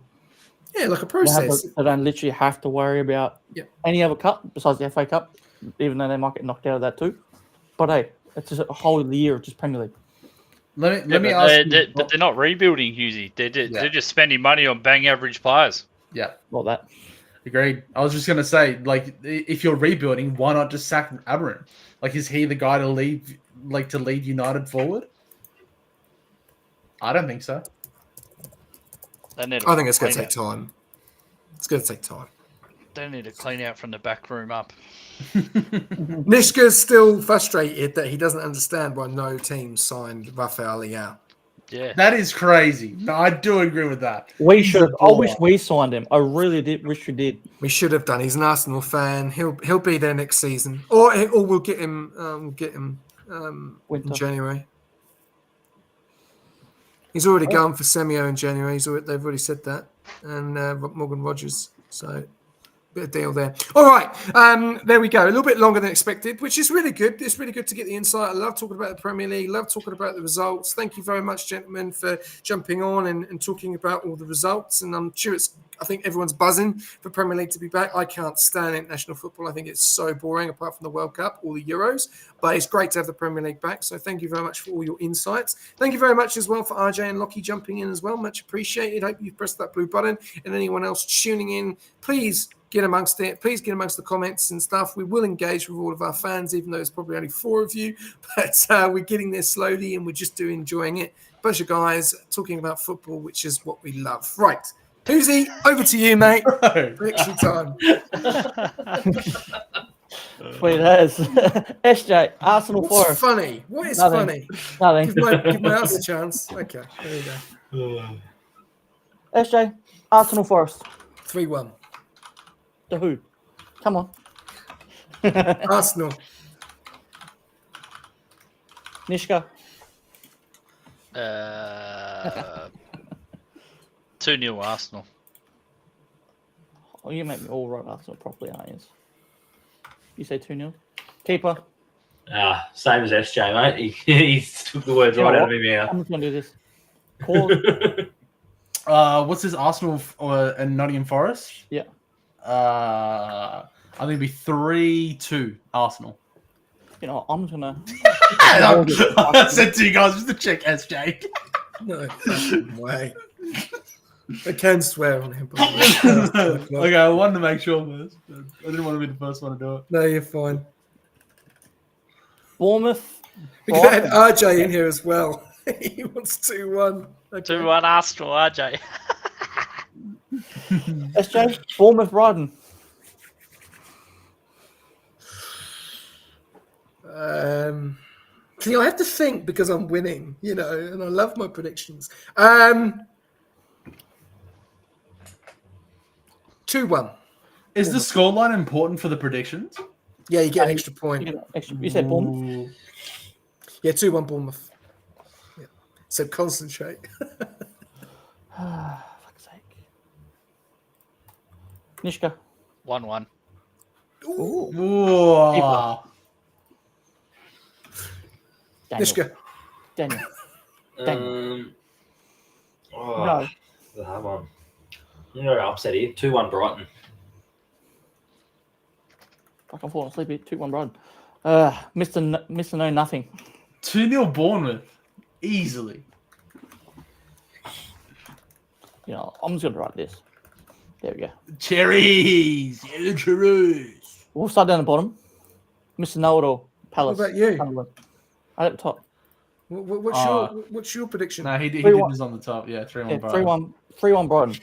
Yeah, like a process. They don't literally have to worry about any other cup besides the FA Cup, even though they might get knocked out of that too. But hey. It's just a whole year of just Premier League. Let me ask you. They're not rebuilding, Husey. They're just spending money on bang average players. Yeah. Well, that. Agreed. I was just going to say, if you're rebuilding, why not just sack Aberrant? Is he the guy to lead United forward? I don't think so. I think it's going to take time. It's going to take time. They need to clean out from the back room up. Nishka's still frustrated that he doesn't understand why no team signed Rafael Leao. Yeah, that is crazy. No, I do agree with that. We should have. I wish we signed him. I really did. Wish we did. We should have done. He's an Arsenal fan. He'll be there next season, or we'll get him. In January. He's already gone for Semio in January. They've already said that, and Morgan Rogers. So. Bit of deal there. All right, there we go. A little bit longer than expected, which is really good. It's really good to get the insight. I love talking about the Premier League. Love talking about the results. Thank you very much, gentlemen, for jumping on and talking about all the results. And I'm sure I think everyone's buzzing for Premier League to be back. I can't stand international football. I think it's so boring, apart from the World Cup or the Euros. But it's great to have the Premier League back. So thank you very much for all your insights. Thank you very much as well for RJ and Lockie jumping in as well. Much appreciated. Hope you pressed that blue button. And anyone else tuning in, please get amongst it. Please get amongst the comments and stuff. We will engage with all of our fans, even though it's probably only 4 of you. But we're getting there slowly, and we're just enjoying it. Bunch of guys talking about football, which is what we love. Right. Husey, over to you, mate. Prediction time. Sweet as. SJ, Arsenal Forest. What's funny? What is Nothing. funny? Nothing. Give my ass a chance. Okay, there you go. SJ, Arsenal Forest. 3-1. To who? Come on. Arsenal. Nishka. 2-0 Arsenal. Oh, you make me all right Arsenal properly, aren't you? You say 2-0. Keeper. Same as SJ, mate. He took the words right out of me mouth. I'm just going to do this. Call What's this? Arsenal and Nottingham Forest? Yeah. I think it'd be 3-2 Arsenal. You know, I'm gonna. I said to you guys just to check SJ. No fucking way. I can swear on him. By the way. Okay, I wanted to make sure first. I didn't want to be the first one to do it. No, you're fine. Bournemouth. We could add RJ in here as well. He wants 2-1. Okay. 2-1 Arsenal, RJ. SJ. Bournemouth. Brighton. See, I have to think because I'm winning, you know, and I love my predictions. 2-1. Is the scoreline important for the predictions? Yeah, you get an extra point. You said Bournemouth. Yeah, 2-1 Bournemouth. Yeah. So concentrate. Fuck's sake. Nishka. 1-1. Ooh. Ooh. Daniel. Nishka. Daniel. Oh, No. the hard one. I'm going to upset here. 2-1 Brighton. Fuck, I'm falling asleep here. 2-1 Brighton. Mr. No Nothing. 2-0 Bournemouth. Easily. You know, I'm just gonna write this. There we go. Cherries. Yeah, cherries. We'll start down the bottom. Mr. Know-it-all. Palace. What about you? Sunderland. Right at the top. What's your prediction? No, he did 3-1. this on the top. Yeah, 3-1 Yeah, Brighton. 3-1 Brighton.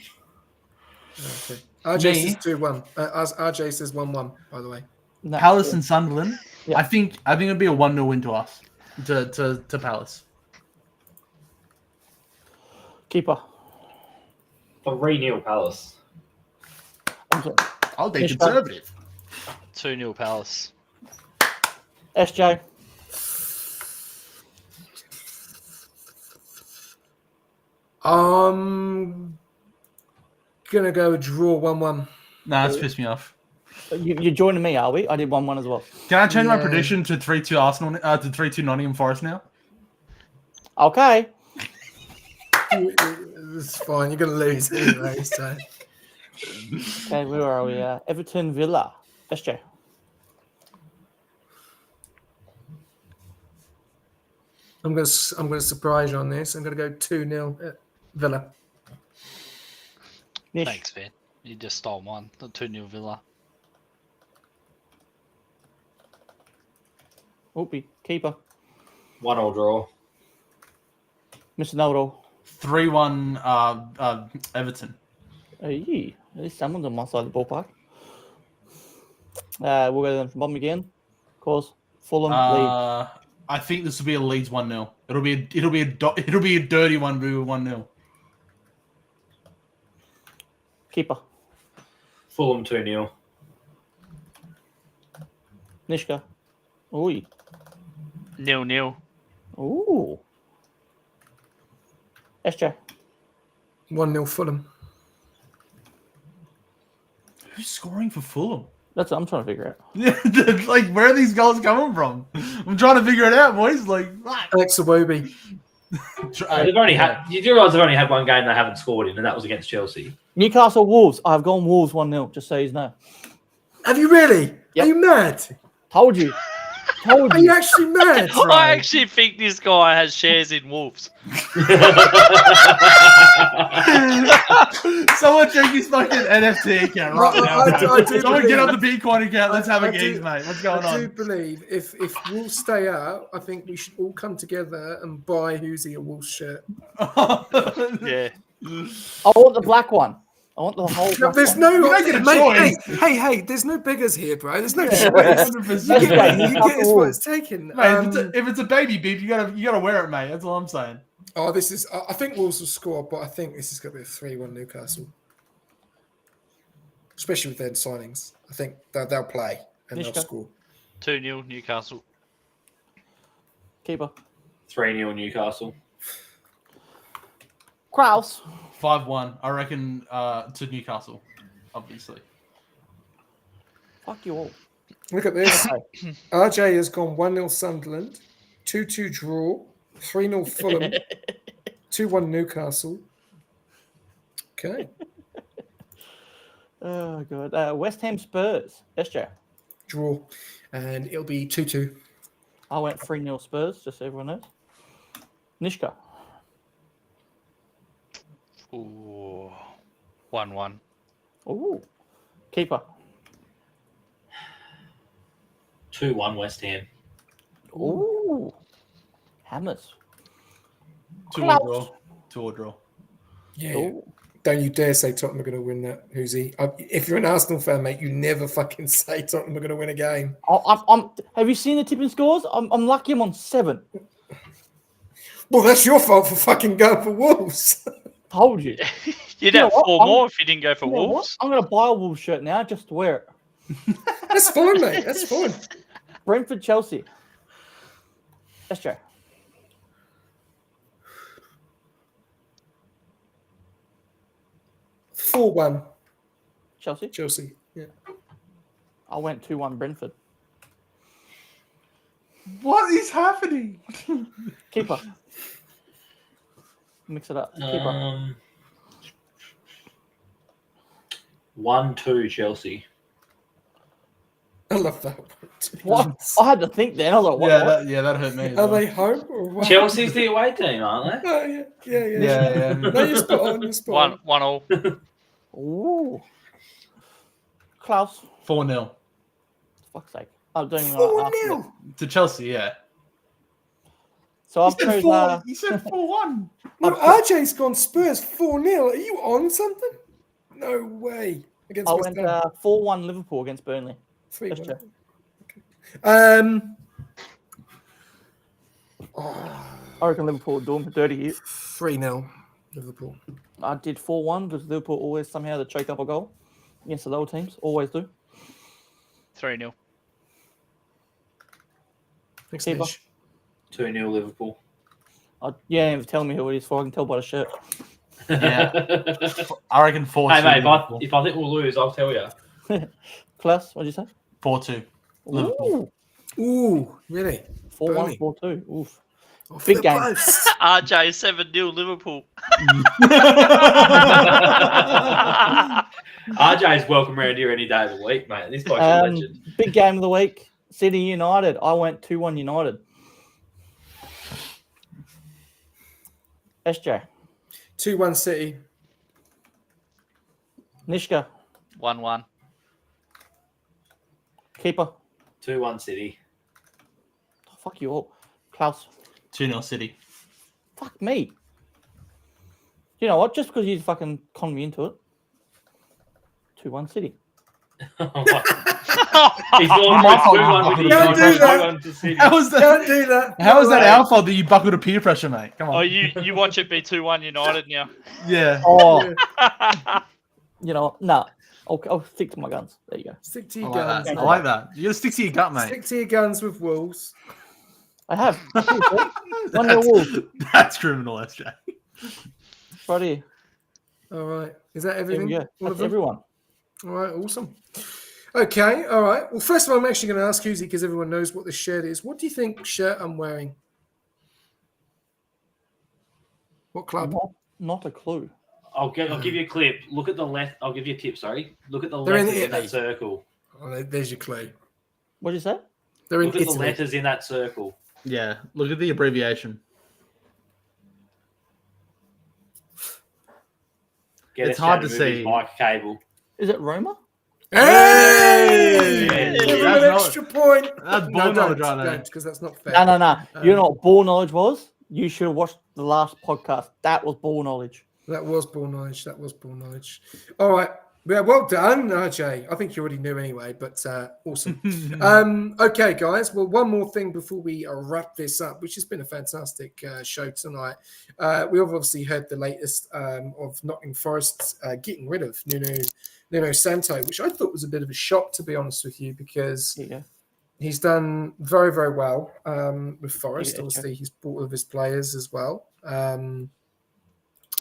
Okay. RJ Me? says 2-1. RJ says 1-1, by the way. No, Palace and Sunderland. Yeah. I think it'd be a 1-0 win to us. To Palace. Keeper. 3-0 Palace. I'm sorry. I'll be Yes, conservative. 2-0 Palace. SJ. I'm gonna go a draw 1-1. Nah, that's pissed me off. You're joining me, are we? I did 1-1 as well. Can I change my Yeah. prediction to 3-2 Arsenal to 3-2 Nottingham Forest now? Okay. It's fine. You're gonna lose anyway. So Okay, where are we? Everton Villa. SJ. I'm gonna surprise you on this. I'm gonna go 2-0 at Villa. Nish. Thanks, man. You just stole mine. The 2-0 Villa. Opie. Keeper. 1-1 draw. Mr. Know-it-all. 3-1 Everton. Hey, at least someone's on my side of the ballpark. We'll go then from bottom again. Of course, Fulham. Leeds. I think this will be a Leeds 1-0. It'll be a dirty 1-0. Keeper. Fulham 2-0. Nishka. Ooh. 0-0. Ooh. SJ. 1-0 Fulham. Who's scoring for Fulham? That's what I'm trying to figure out. Yeah, like where are these goals coming from? I'm trying to figure it out, boys. Like, Alex Iwobi. They've only had. You do realise they've only had one game they haven't scored in, and that was against Chelsea. Newcastle Wolves. I've gone Wolves 1-0, just so you know. Have you really? Yep. Are you mad? Told you. Told Are you. you actually mad? I actually think this guy has shares in Wolves. someone check his fucking NFT account right now. I do Someone believe- get up the Bitcoin account. Let's have a I do- gaze, mate. What's going I do on? believe if Wolves stay out, I think we should all come together and buy Hoosie a Wolves shirt. Yeah. I want the black one. I want the whole No, black there's one. no, don't get a mate, choice. hey, there's no beggars here, bro. There's no choice. 100%. You get is what it's taken. Mate, if it's a baby beep, you gotta wear it, mate. That's all I'm saying. This is. I think Wolves will score, but I think this is going to be a 3-1 Newcastle, especially with their signings. I think they'll play and they'll Nishka. score. 2-0 Newcastle. Keeper. 3-0 Newcastle. Kraus. 5-1, I reckon, to Newcastle, obviously. Fuck you all. Look at this. RJ has gone 1-0 Sunderland, 2-2 draw, 3-0 Fulham, 2-1 Newcastle. Okay. Oh, God. West Ham Spurs. SJ. Draw. And it'll be 2-2. I went 3-0 Spurs, just so everyone knows. Nishka. Ooh, 1-1. Ooh. Keeper. 2-1 West Ham. Ooh. Hammers. 2-1 draw. 2-1 draw. Yeah. Ooh. Don't you dare say Tottenham are going to win that, Hoosie. If you're an Arsenal fan, mate, you never fucking say Tottenham are going to win a game. Have you seen the tipping scores? I'm lucky I'm on 7. Well, that's your fault for fucking going for Wolves. Told you. You'd You know have what? 4 more if you didn't go for You know what? Wolves. I'm going to buy a Wolves shirt now just to wear it. That's fine, mate. That's fine. Brentford, Chelsea. SJ. Four 4-1 Chelsea. Chelsea. Yeah. I went 2-1 Brentford. What is happening? Keeper. Mix it up. Keeper. 1-2 Chelsea. I love that one. What? I had to think then. I was like, what? That hurt me. as Are well. they home or what? Chelsea's the away team, aren't they? Oh, yeah. Yeah. No, you're spot on. You're spot on. 1-1 Ooh. Klaus. 4-0 Fuck's sake. I'm doing 4-0. to Chelsea. Yeah. So I've chosen. You said 4-1. No, RJ's gone Spurs 4-0. Are you on something? No way. Against I West went Ham. 4-1 Liverpool against Burnley. 3-1. Yes, I reckon Liverpool will do them for 30 years. 3-0 Liverpool. I did 4-1 because Liverpool always somehow they choke up a goal against the lower teams. Always do. 3-0. Thanks, Keeper. Nish. 2-0 Liverpool. Yeah, even tell me who it is for. I can tell by the shirt. Yeah. I reckon 4-2. Hey, mate, Liverpool. if I think we'll lose, I'll tell you. Klaus, what did you say? 4-2. Liverpool. Ooh, Ooh, really? 4-1, 4-2. Oof. Off Big the game. post. RJ 7-0 Liverpool. RJ's welcome around here any day of the week, mate. This guy's a legend. Big game of the week. City United. I went 2-1 United. SJ. 2-1 City. Nishka. 1-1. Keeper. 2-1 City. Oh, fuck you all. Klaus. 2-0 City. Fuck me. You know what? Just because you fucking con me into it. 2-1 City. He's going my for fault. 2-1 with Don't you. do that. 2-1 to City. How is that? Don't do that. How is that No way. our fault that you buckled to peer pressure, mate? Come on. Oh, you watch it be 2-1 United now. Yeah. Oh, you know, no. I'll stick to my guns. There you go. Stick to I your like guns. that. I like that. You gotta stick to your gut, mate. Stick to your guns with Wolves. I have. 1-0 That's, Wolves. that's criminal, SJ. Right here. All right. Is that There everything? we go. All of That's them? everyone. All right. Awesome. Okay. All right. Well, first of all, I'm actually going to ask Husey because everyone knows what this shirt is. What do you think shirt I'm wearing? What club? Not a clue. I'll give you a clip. Look at the left. I'll give you a tip, sorry. Look at the They're in letters in Italy. that circle. Oh, there's your clue. What did you say? They're in Look at the Italy. letters in that circle. Yeah. Look at the abbreviation. Get It's us hard down to move his see. mic cable. Is it Roma? Hey! Yeah, Give him that's an not- extra point. That's ball knowledge right there. because that's not fair. No. You know what ball knowledge was? You should have watched the last podcast. That was ball knowledge. That was ball knowledge. That was ball knowledge. All right. Yeah, well done, RJ. I think you already knew anyway, but awesome. Okay, guys. Well, one more thing before we wrap this up, which has been a fantastic show tonight. We have obviously heard the latest of Nottingham Forest getting rid of Nuno Santo, which I thought was a bit of a shock, to be honest with you, because There you go. he's done very, very well with Forest. Yeah, Obviously, he's bought all of his players as well.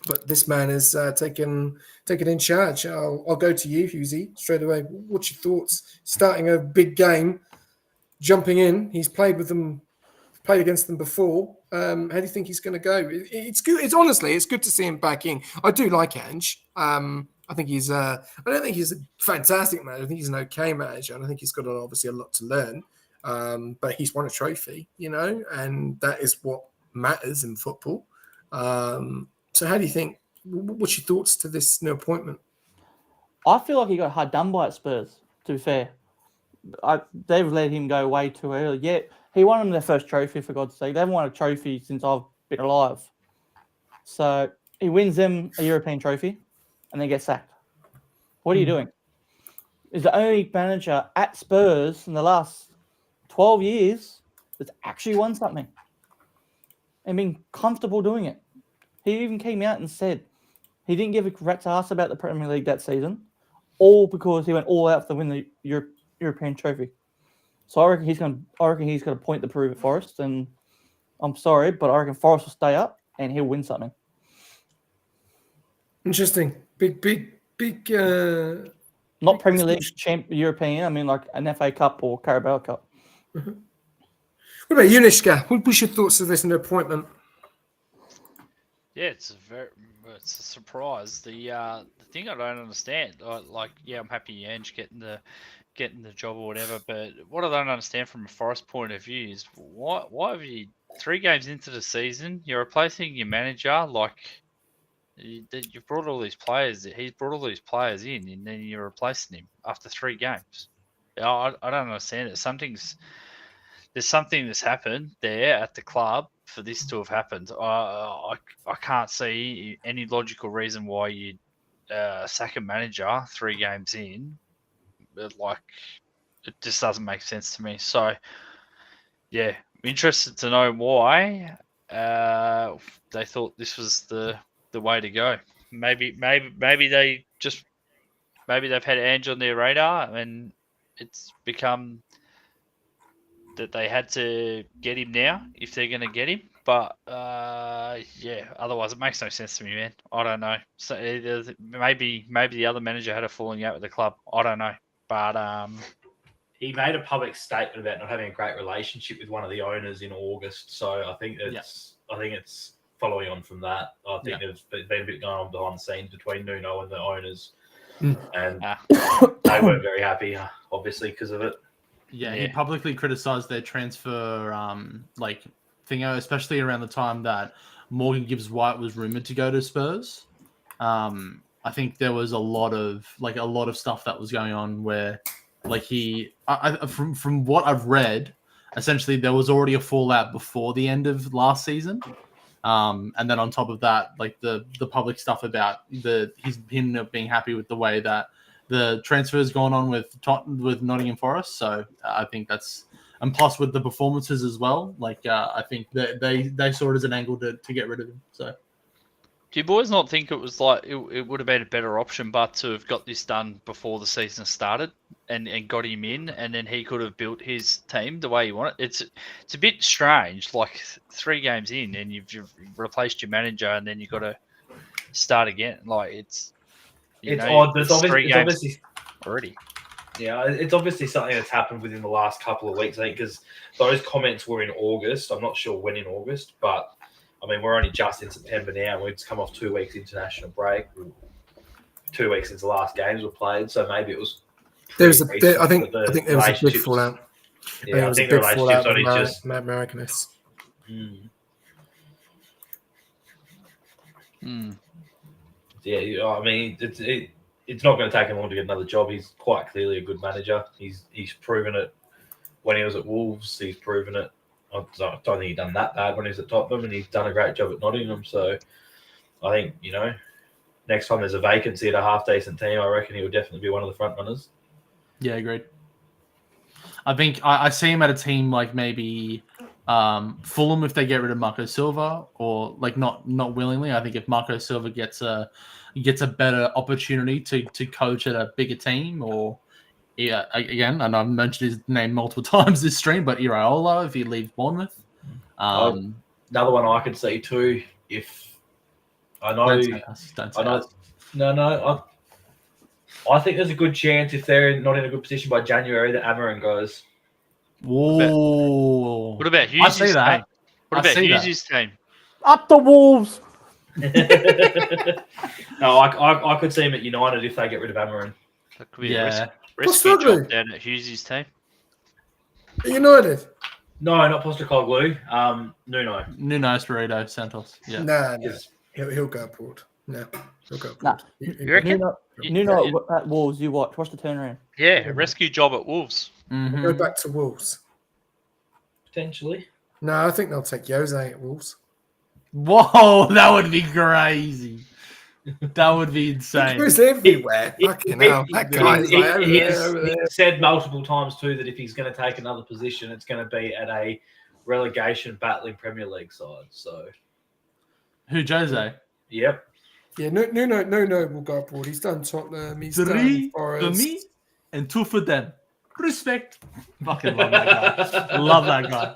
But this man is taken in charge. I'll go to you, Husey, straight away. What's your thoughts? Starting a big game, jumping in. He's played with them played against them before. How do you think he's going to go? It's good. It's honestly, it's good to see him back in. I do like Ange. I think he's. I don't think he's a fantastic manager. I think he's an okay manager, and I think he's got obviously a lot to learn. But he's won a trophy, and that is what matters in football. So, how do you think? What's your thoughts to this new appointment? I feel like he got hard done by at Spurs, to be fair. They've let him go way too early. Yeah, he won them their first trophy, for God's sake. They haven't won a trophy since I've been alive. So he wins them a European trophy and then gets sacked. What are you doing? He's the only manager at Spurs in the last 12 years that's actually won something and been comfortable doing it. He even came out and said he didn't give a rat's ass about the Premier League that season, all because he went all out to win the European trophy. So I reckon he's going to point to prove at Forest, and I'm sorry, but I reckon Forest will stay up and he'll win something. Interesting. Big. Not Premier League, European. I mean, like an FA Cup or Carabao Cup. Mm-hmm. What about you, Nishka? What was your thoughts of this new appointment? Yeah, it's a surprise. The thing I don't understand, I'm happy Ange getting the job or whatever, but what I don't understand from a Forest point of view is why have you 3 games into the season, you're replacing your manager, you've brought all these players, he's brought all these players in, and then you're replacing him after 3 games. I don't understand it. There's something that's happened there at the club for this to have happened. I can't see any logical reason why you sack a manager 3 games in. But it just doesn't make sense to me. So, yeah, I'm interested to know why they thought this was the way to go. Maybe they've had Ange on their radar and it's become that they had to get him now if they're going to get him. But otherwise it makes no sense to me, man. I don't know. So maybe the other manager had a falling out with the club. I don't know. But he made a public statement about not having a great relationship with one of the owners in August. So I think it's following on from that. I think there's been a bit going on behind the scenes between Nuno and the owners, and they weren't very happy, obviously, because of it. Yeah, he publicly criticised their transfer, thingo, especially around the time that Morgan Gibbs-White was rumoured to go to Spurs. I think there was a lot of stuff that was going on where, from what I've read, essentially there was already a fallout before the end of last season, and then on top of that, the public stuff about him not being happy with the way that the transfer has gone on with Nottingham Forest. So I think that's, and plus with the performances as well. I think that they saw it as an angle to get rid of him. So. Do you boys not think it was it would have been a better option, but to have got this done before the season started and got him in, and then he could have built his team the way he wanted? It's a bit strange, 3 games in and you've replaced your manager and then you've got to start again. It's odd. But it's 3 games obviously already. Yeah, it's obviously something that's happened within the last couple of weeks, I think, because those comments were in August. I'm not sure when in August, but I mean, we're only just in September now. We've just come off 2 weeks international break. 2 weeks since the last games were played, so maybe it was. I think there was a big fallout. Yeah, I think the relationship's only just Americanist. Yeah, I mean, it's not going to take him long to get another job. He's quite clearly a good manager. He's proven it when he was at Wolves. He's proven it. I don't think he done that bad when he was at Tottenham, and he's done a great job at Nottingham. So I think, next time there's a vacancy at a half-decent team, I reckon he will definitely be one of the front runners. Yeah, agreed. I think I see him at a team like maybe Fulham if they get rid of Marco Silva, or not willingly. I think if Marco Silva gets a better opportunity to coach at a bigger team, or again, and I've mentioned his name multiple times this stream, but Iraola if he leaves Bournemouth. Another one I could see too. If I think there's a good chance if they're not in a good position by January that Amarin goes. Whoa. What about I Hughes' see team? that. What I about see that. Hughes' team? Up the Wolves. No, I could see him at United if they get rid of Amarin. That could be a Yeah. rescue Postecoglou. job down at Hughes' team. United. No, not Postecoglou. Nuno. Nuno Espirito Santos. Yeah. Nah, Yes. he'll go abroad. No, he'll go Nah. abroad. You reckon? Nuno at Wolves, you watch the turnaround. Yeah, rescue job at Wolves. Mhm. Go back to Wolves. Potentially. No, I think they'll take Jose at Wolves. Whoa, that would be crazy. That would be He insane. goes everywhere. Fucking hell. That guy is like over there, over He there. said multiple times too that if he's going to take another position, it's going to be at a relegation battling Premier League side. So, Who, Jose? yep. Yeah, Nuno will go abroad. He's done Tottenham. He's 3 done for Forest. me and 2 for them. Respect. Fucking love that guy. Love that guy.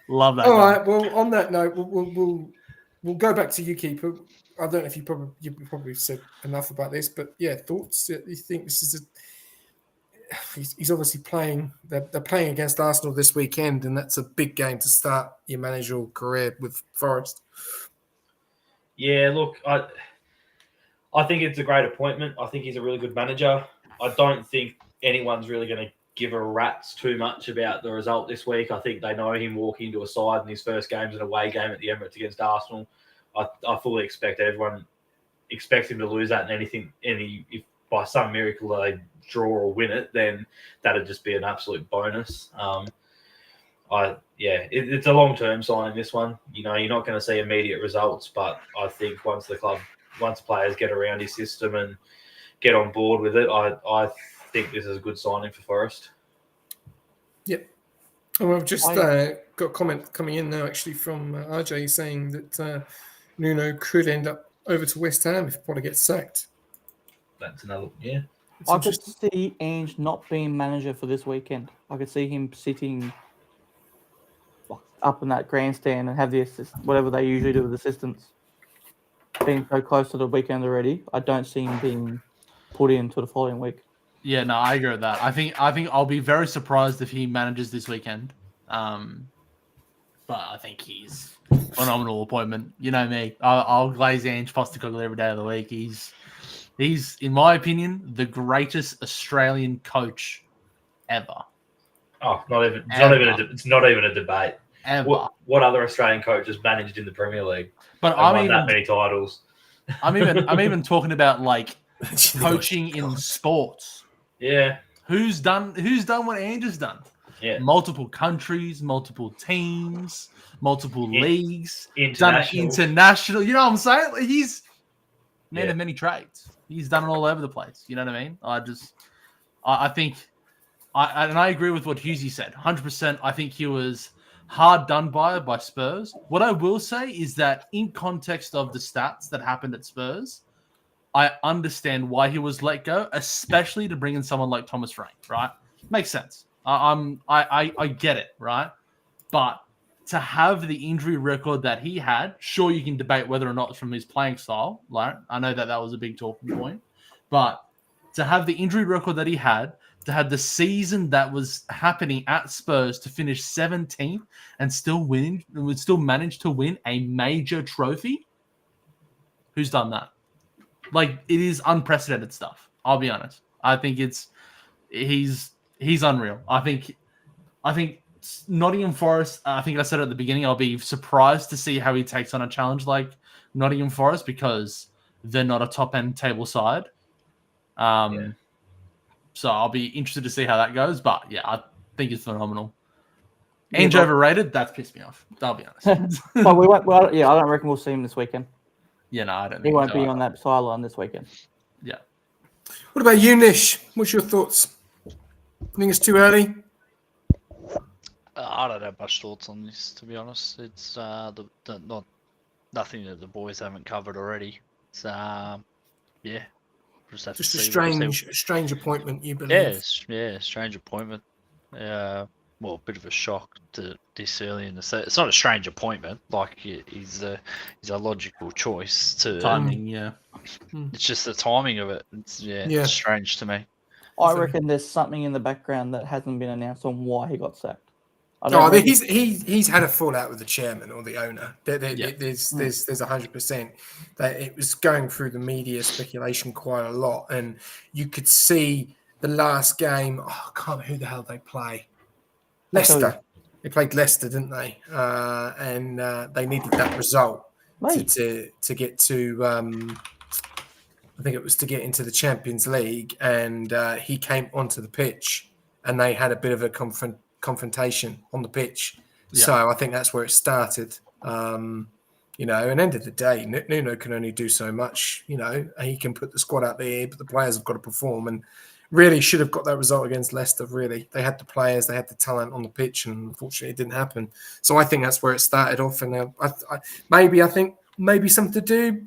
Love that All guy. right. Well, on that note, we'll go back to you, keeper. I don't know if you probably said enough about this, but yeah, thoughts. You think this is he's obviously playing. They're playing against Arsenal this weekend, and that's a big game to start your managerial career with Forest. Yeah, look, I think it's a great appointment. I think he's a really good manager. I don't think anyone's really going to give a rat's too much about the result this week. I think they know him walking into a side in his first game's an away game at the Emirates against Arsenal. I fully expect everyone expects him to lose that, and if by some miracle they draw or win it, then that'd just be an absolute bonus. It's a long-term signing, this one. You know, you're not going to see immediate results, but I think once players get around his system and get on board with it, I think this is a good signing for Forest. Yep. Oh, I've just got a comment coming in now, actually, from RJ saying that Nuno could end up over to West Ham if Potter gets sacked. That's another, yeah. It's I could interesting. see Ange not being manager for this weekend. I could see him sitting up in that grandstand and have the whatever they usually do with assistants. Being so close to the weekend already, I don't see him being put into the following week. Yeah, no, I agree with that. I think I'll be very surprised if he manages this weekend. But I think he's a phenomenal appointment. You know me. I'll glaze Ange Postecoglou every day of the week. He's, in my opinion, the greatest Australian coach ever. Oh, it's not even a debate. Ever. What other Australian coach has managed in the Premier League? But I won that many titles. I'm even talking about like coaching in sports. Yeah. Who's done what Ange has done? Yeah. Multiple countries, multiple teams, multiple leagues, international. Done international. You know what I'm saying? He's man of many trades. He's done it all over the place. You know what I mean? I think, I agree with what Hughesy said. 100%. I think he was hard done by Spurs. What I will say is that in context of the stats that happened at Spurs, I understand why he was let go, especially to bring in someone like Thomas Frank, right? Makes sense. I get it, right? But to have the injury record that he had, sure, you can debate whether or not it's from his playing style. Like, I know that was a big talking point. But to have the injury record that he had, to have the season that was happening at Spurs to finish 17th and still manage to win a major trophy, who's done that? Like, it is unprecedented stuff. I'll be honest. I think he's unreal. I think Nottingham Forest, I think I said at the beginning, I'll be surprised to see how he takes on a challenge like Nottingham Forest because they're not a top-end table side. So I'll be interested to see how that goes. But, yeah, I think it's phenomenal. Ange overrated? That's pissed me off. I'll be honest. But we won't. Well, yeah, I don't reckon we'll see him this weekend. Yeah, no, I don't think He won't so. be on that sideline this weekend. Yeah. What about you, Nish? What's your thoughts? Think it's too early? I don't have much thoughts on this, to be honest. It's nothing that the boys haven't covered already. It's just have to Just a see strange appointment, you believe? Yeah, strange appointment. Well, a bit of a shock to this early in the season. It's not a strange appointment. Like he's a logical choice to Timing, yeah. It's just the timing of it. It's strange to me. I So- reckon there's something in the background that hasn't been announced on why he got sacked. I Oh, reckon- he's had a fallout with the chairman or the owner. Yeah. There's 100% that it was going through the media speculation quite a lot, and you could see the last game. Oh, I can't remember who the hell they play. I'll tell you. Leicester. They played Leicester, didn't they? And they needed that result Mate, to get to. I think it was to get into the Champions League, and he came onto the pitch, and they had a bit of a confrontation on the pitch. Yeah. So I think that's where it started. And end of the day, Nuno can only do so much. He can put the squad out there, but the players have got to perform. And really should have got that result against Leicester. Really, they had the players, they had the talent on the pitch, and unfortunately, it didn't happen. So I think that's where it started off. And I think maybe something to do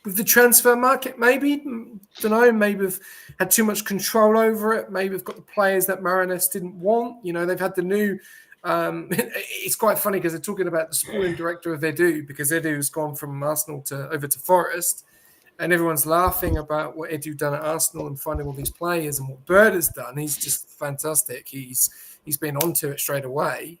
with the transfer market, maybe. Don't know. Maybe we've had too much control over it. Maybe we've got the players that Marinus didn't want. They've had the new. It's quite funny because they're talking about the sporting director of Edu, because Edu has gone from Arsenal over to Forest, and everyone's laughing about what Edu done at Arsenal and finding all these players, and what Bird has done. He's just fantastic. He's been onto it straight away.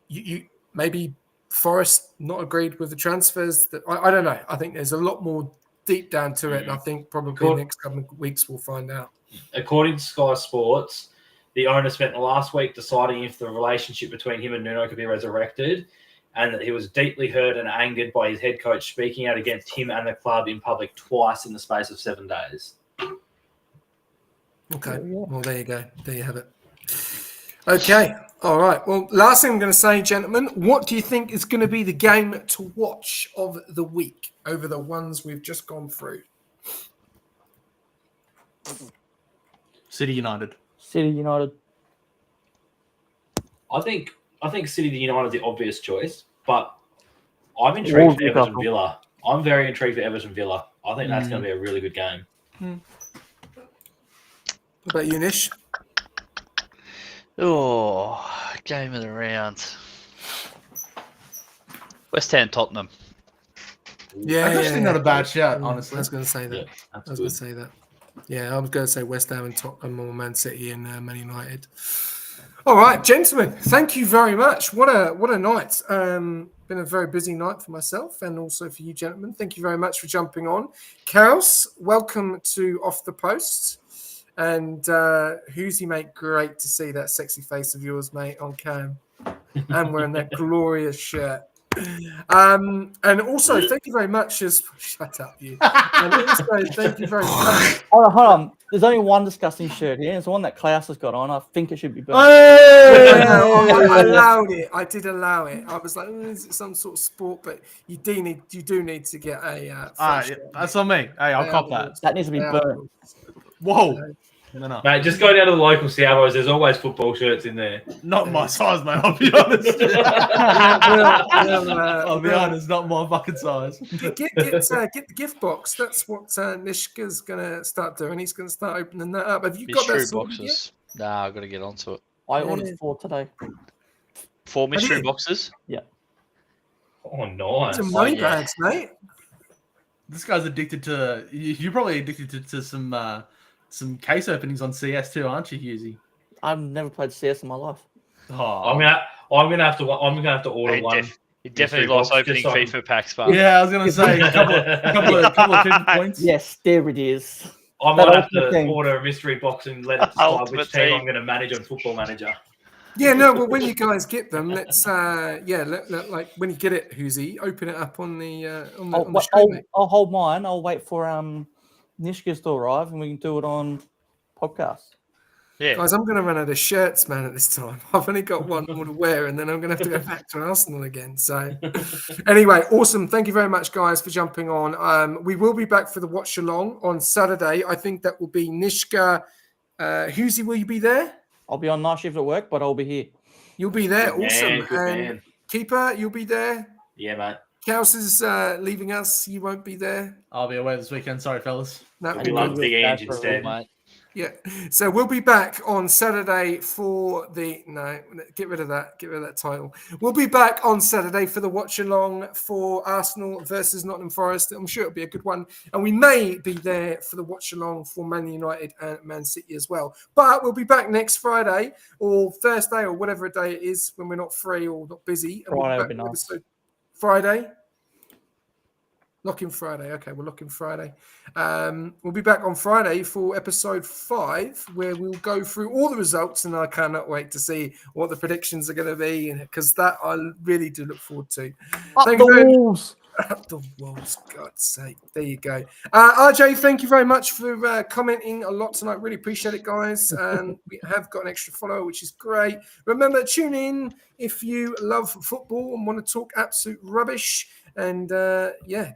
You maybe Forest not agreed with the transfers. That I don't know. I think there's a lot more deep down to it, and I think probably the next couple of weeks we'll find out. According to Sky Sports, the owner spent the last week deciding if the relationship between him and Nuno could be resurrected, and that he was deeply hurt and angered by his head coach speaking out against him and the club in public twice in the space of 7 days. Okay, well, there you go. There you have it. Okay, all right. Well, last thing I'm going to say, gentlemen, what do you think is going to be the game to watch of the week over the ones we've just gone through? City United. City United. I think City United is the obvious choice, but I'm intrigued for Everton Villa. I'm very intrigued for Everton Villa. I think that's going to be a really good game. What about you, Nish? Oh, game of the round. West Ham Tottenham. Yeah, That's actually not a bad shout, honestly. I was going to say that. Yeah, I that's was good. going to say that. Yeah, I was going to say West Ham and Tottenham, or Man City and Man United. All right, gentlemen, thank you very much. What a night. Been a very busy night for myself and also for you, gentlemen. Thank you very much for jumping on. Chaos, welcome to Off the Post. And Hoosie, mate, great to see that sexy face of yours, mate, on cam. And wearing that glorious shirt. And also, thank you very much. Shut up, you. And also, thank you very much. Hold on. There's only one disgusting shirt here. It's the one that Klaus has got on. I think it should be burnt. I allowed it. I did allow it. I was like, is it some sort of sport? But you do need to get a. That's on me. Hey, I'll cop that. That needs to be burnt. Whoa. No. Mate, just go down to the local Salvos. There's always football shirts in there. Not my size, mate. I'll be honest. I'll be honest, not my fucking size. Get the gift box. That's what Nishka's gonna start doing. He's gonna start opening that up. Have you got that Mystery sorted yet? boxes. Nah, I've got to get onto it. I ordered 4 today. 4 mystery you? boxes. Oh, nice. Some money yeah. bags, mate. This guy's addicted to. You're probably addicted to some case openings on CS too, aren't you, Husey? I've never played CS in my life. Oh, I'm gonna have to order one. He definitely Mystery likes box, opening just FIFA packs, but yeah, I was gonna say a couple of FIFA points. Yes, there it is. I That might have ultimate to thing. order a mystery box and let it decide Ultimate which team team. I'm going to manage on Football Manager. Yeah, no, but when you guys get them, let's like when you get it, Hoosie, open it up on the show, mate. I'll hold mine. I'll wait for Nishka's to arrive and we can do it on podcast. yeah. Guys, I'm going to run out of shirts, man, at this time. I've only got one more to wear, and then I'm going to have to go back to Arsenal again. So, anyway, awesome. Thank you very much, guys, for jumping on. We will be back for the watch along on Saturday. I think that will be Nishka. Hoosie, will you be there? I'll be on night shift at work, but I'll be here. You'll be there. Good Awesome. man, good And man. Keeper, you'll be there. Yeah, mate. Kaus is leaving us. You won't be there. I'll be away this weekend. Sorry, fellas. No, We love Big Ange instead. Mate. Yeah. So we'll be back on Saturday for get rid of that title. We'll be back on Saturday for the watch along for Arsenal versus Nottingham Forest. I'm sure it'll be a good one. And we may be there for the watch along for Man United and Man City as well. But we'll be back next Friday or Thursday or whatever day it is when we're not free or not busy. And Friday we'll would be nice. Friday. Lock in Friday. Okay, we'll lock in Friday. We'll be back on Friday for episode 5, where we'll go through all the results, and I cannot wait to see what the predictions are going to be, because that I really do look forward to. Up Thank the you very much. Wolves. Up the Wolves, God's sake. There you go. RJ, thank you very much for commenting a lot tonight. Really appreciate it, guys. We have got an extra follower, which is great. Remember, tune in if you love football and want to talk absolute rubbish. And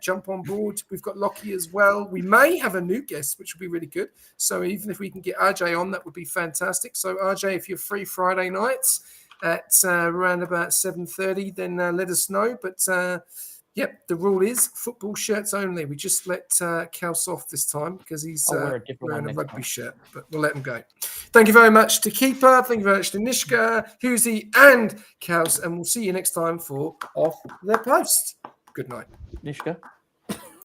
jump on board. We've got Lockie as well. We may have a new guest, which will be really good. So even if we can get RJ on, that would be fantastic. So RJ, if you're free Friday nights at around about 7:30, then let us know. But the rule is football shirts only. We just let Kels off this time because he's wearing a rugby shirt, but we'll let him go. Thank you very much to Keeper. Thank you very much to Nishka, Husey, and Kels. And we'll see you next time for Off the Post. Good night. Nishka.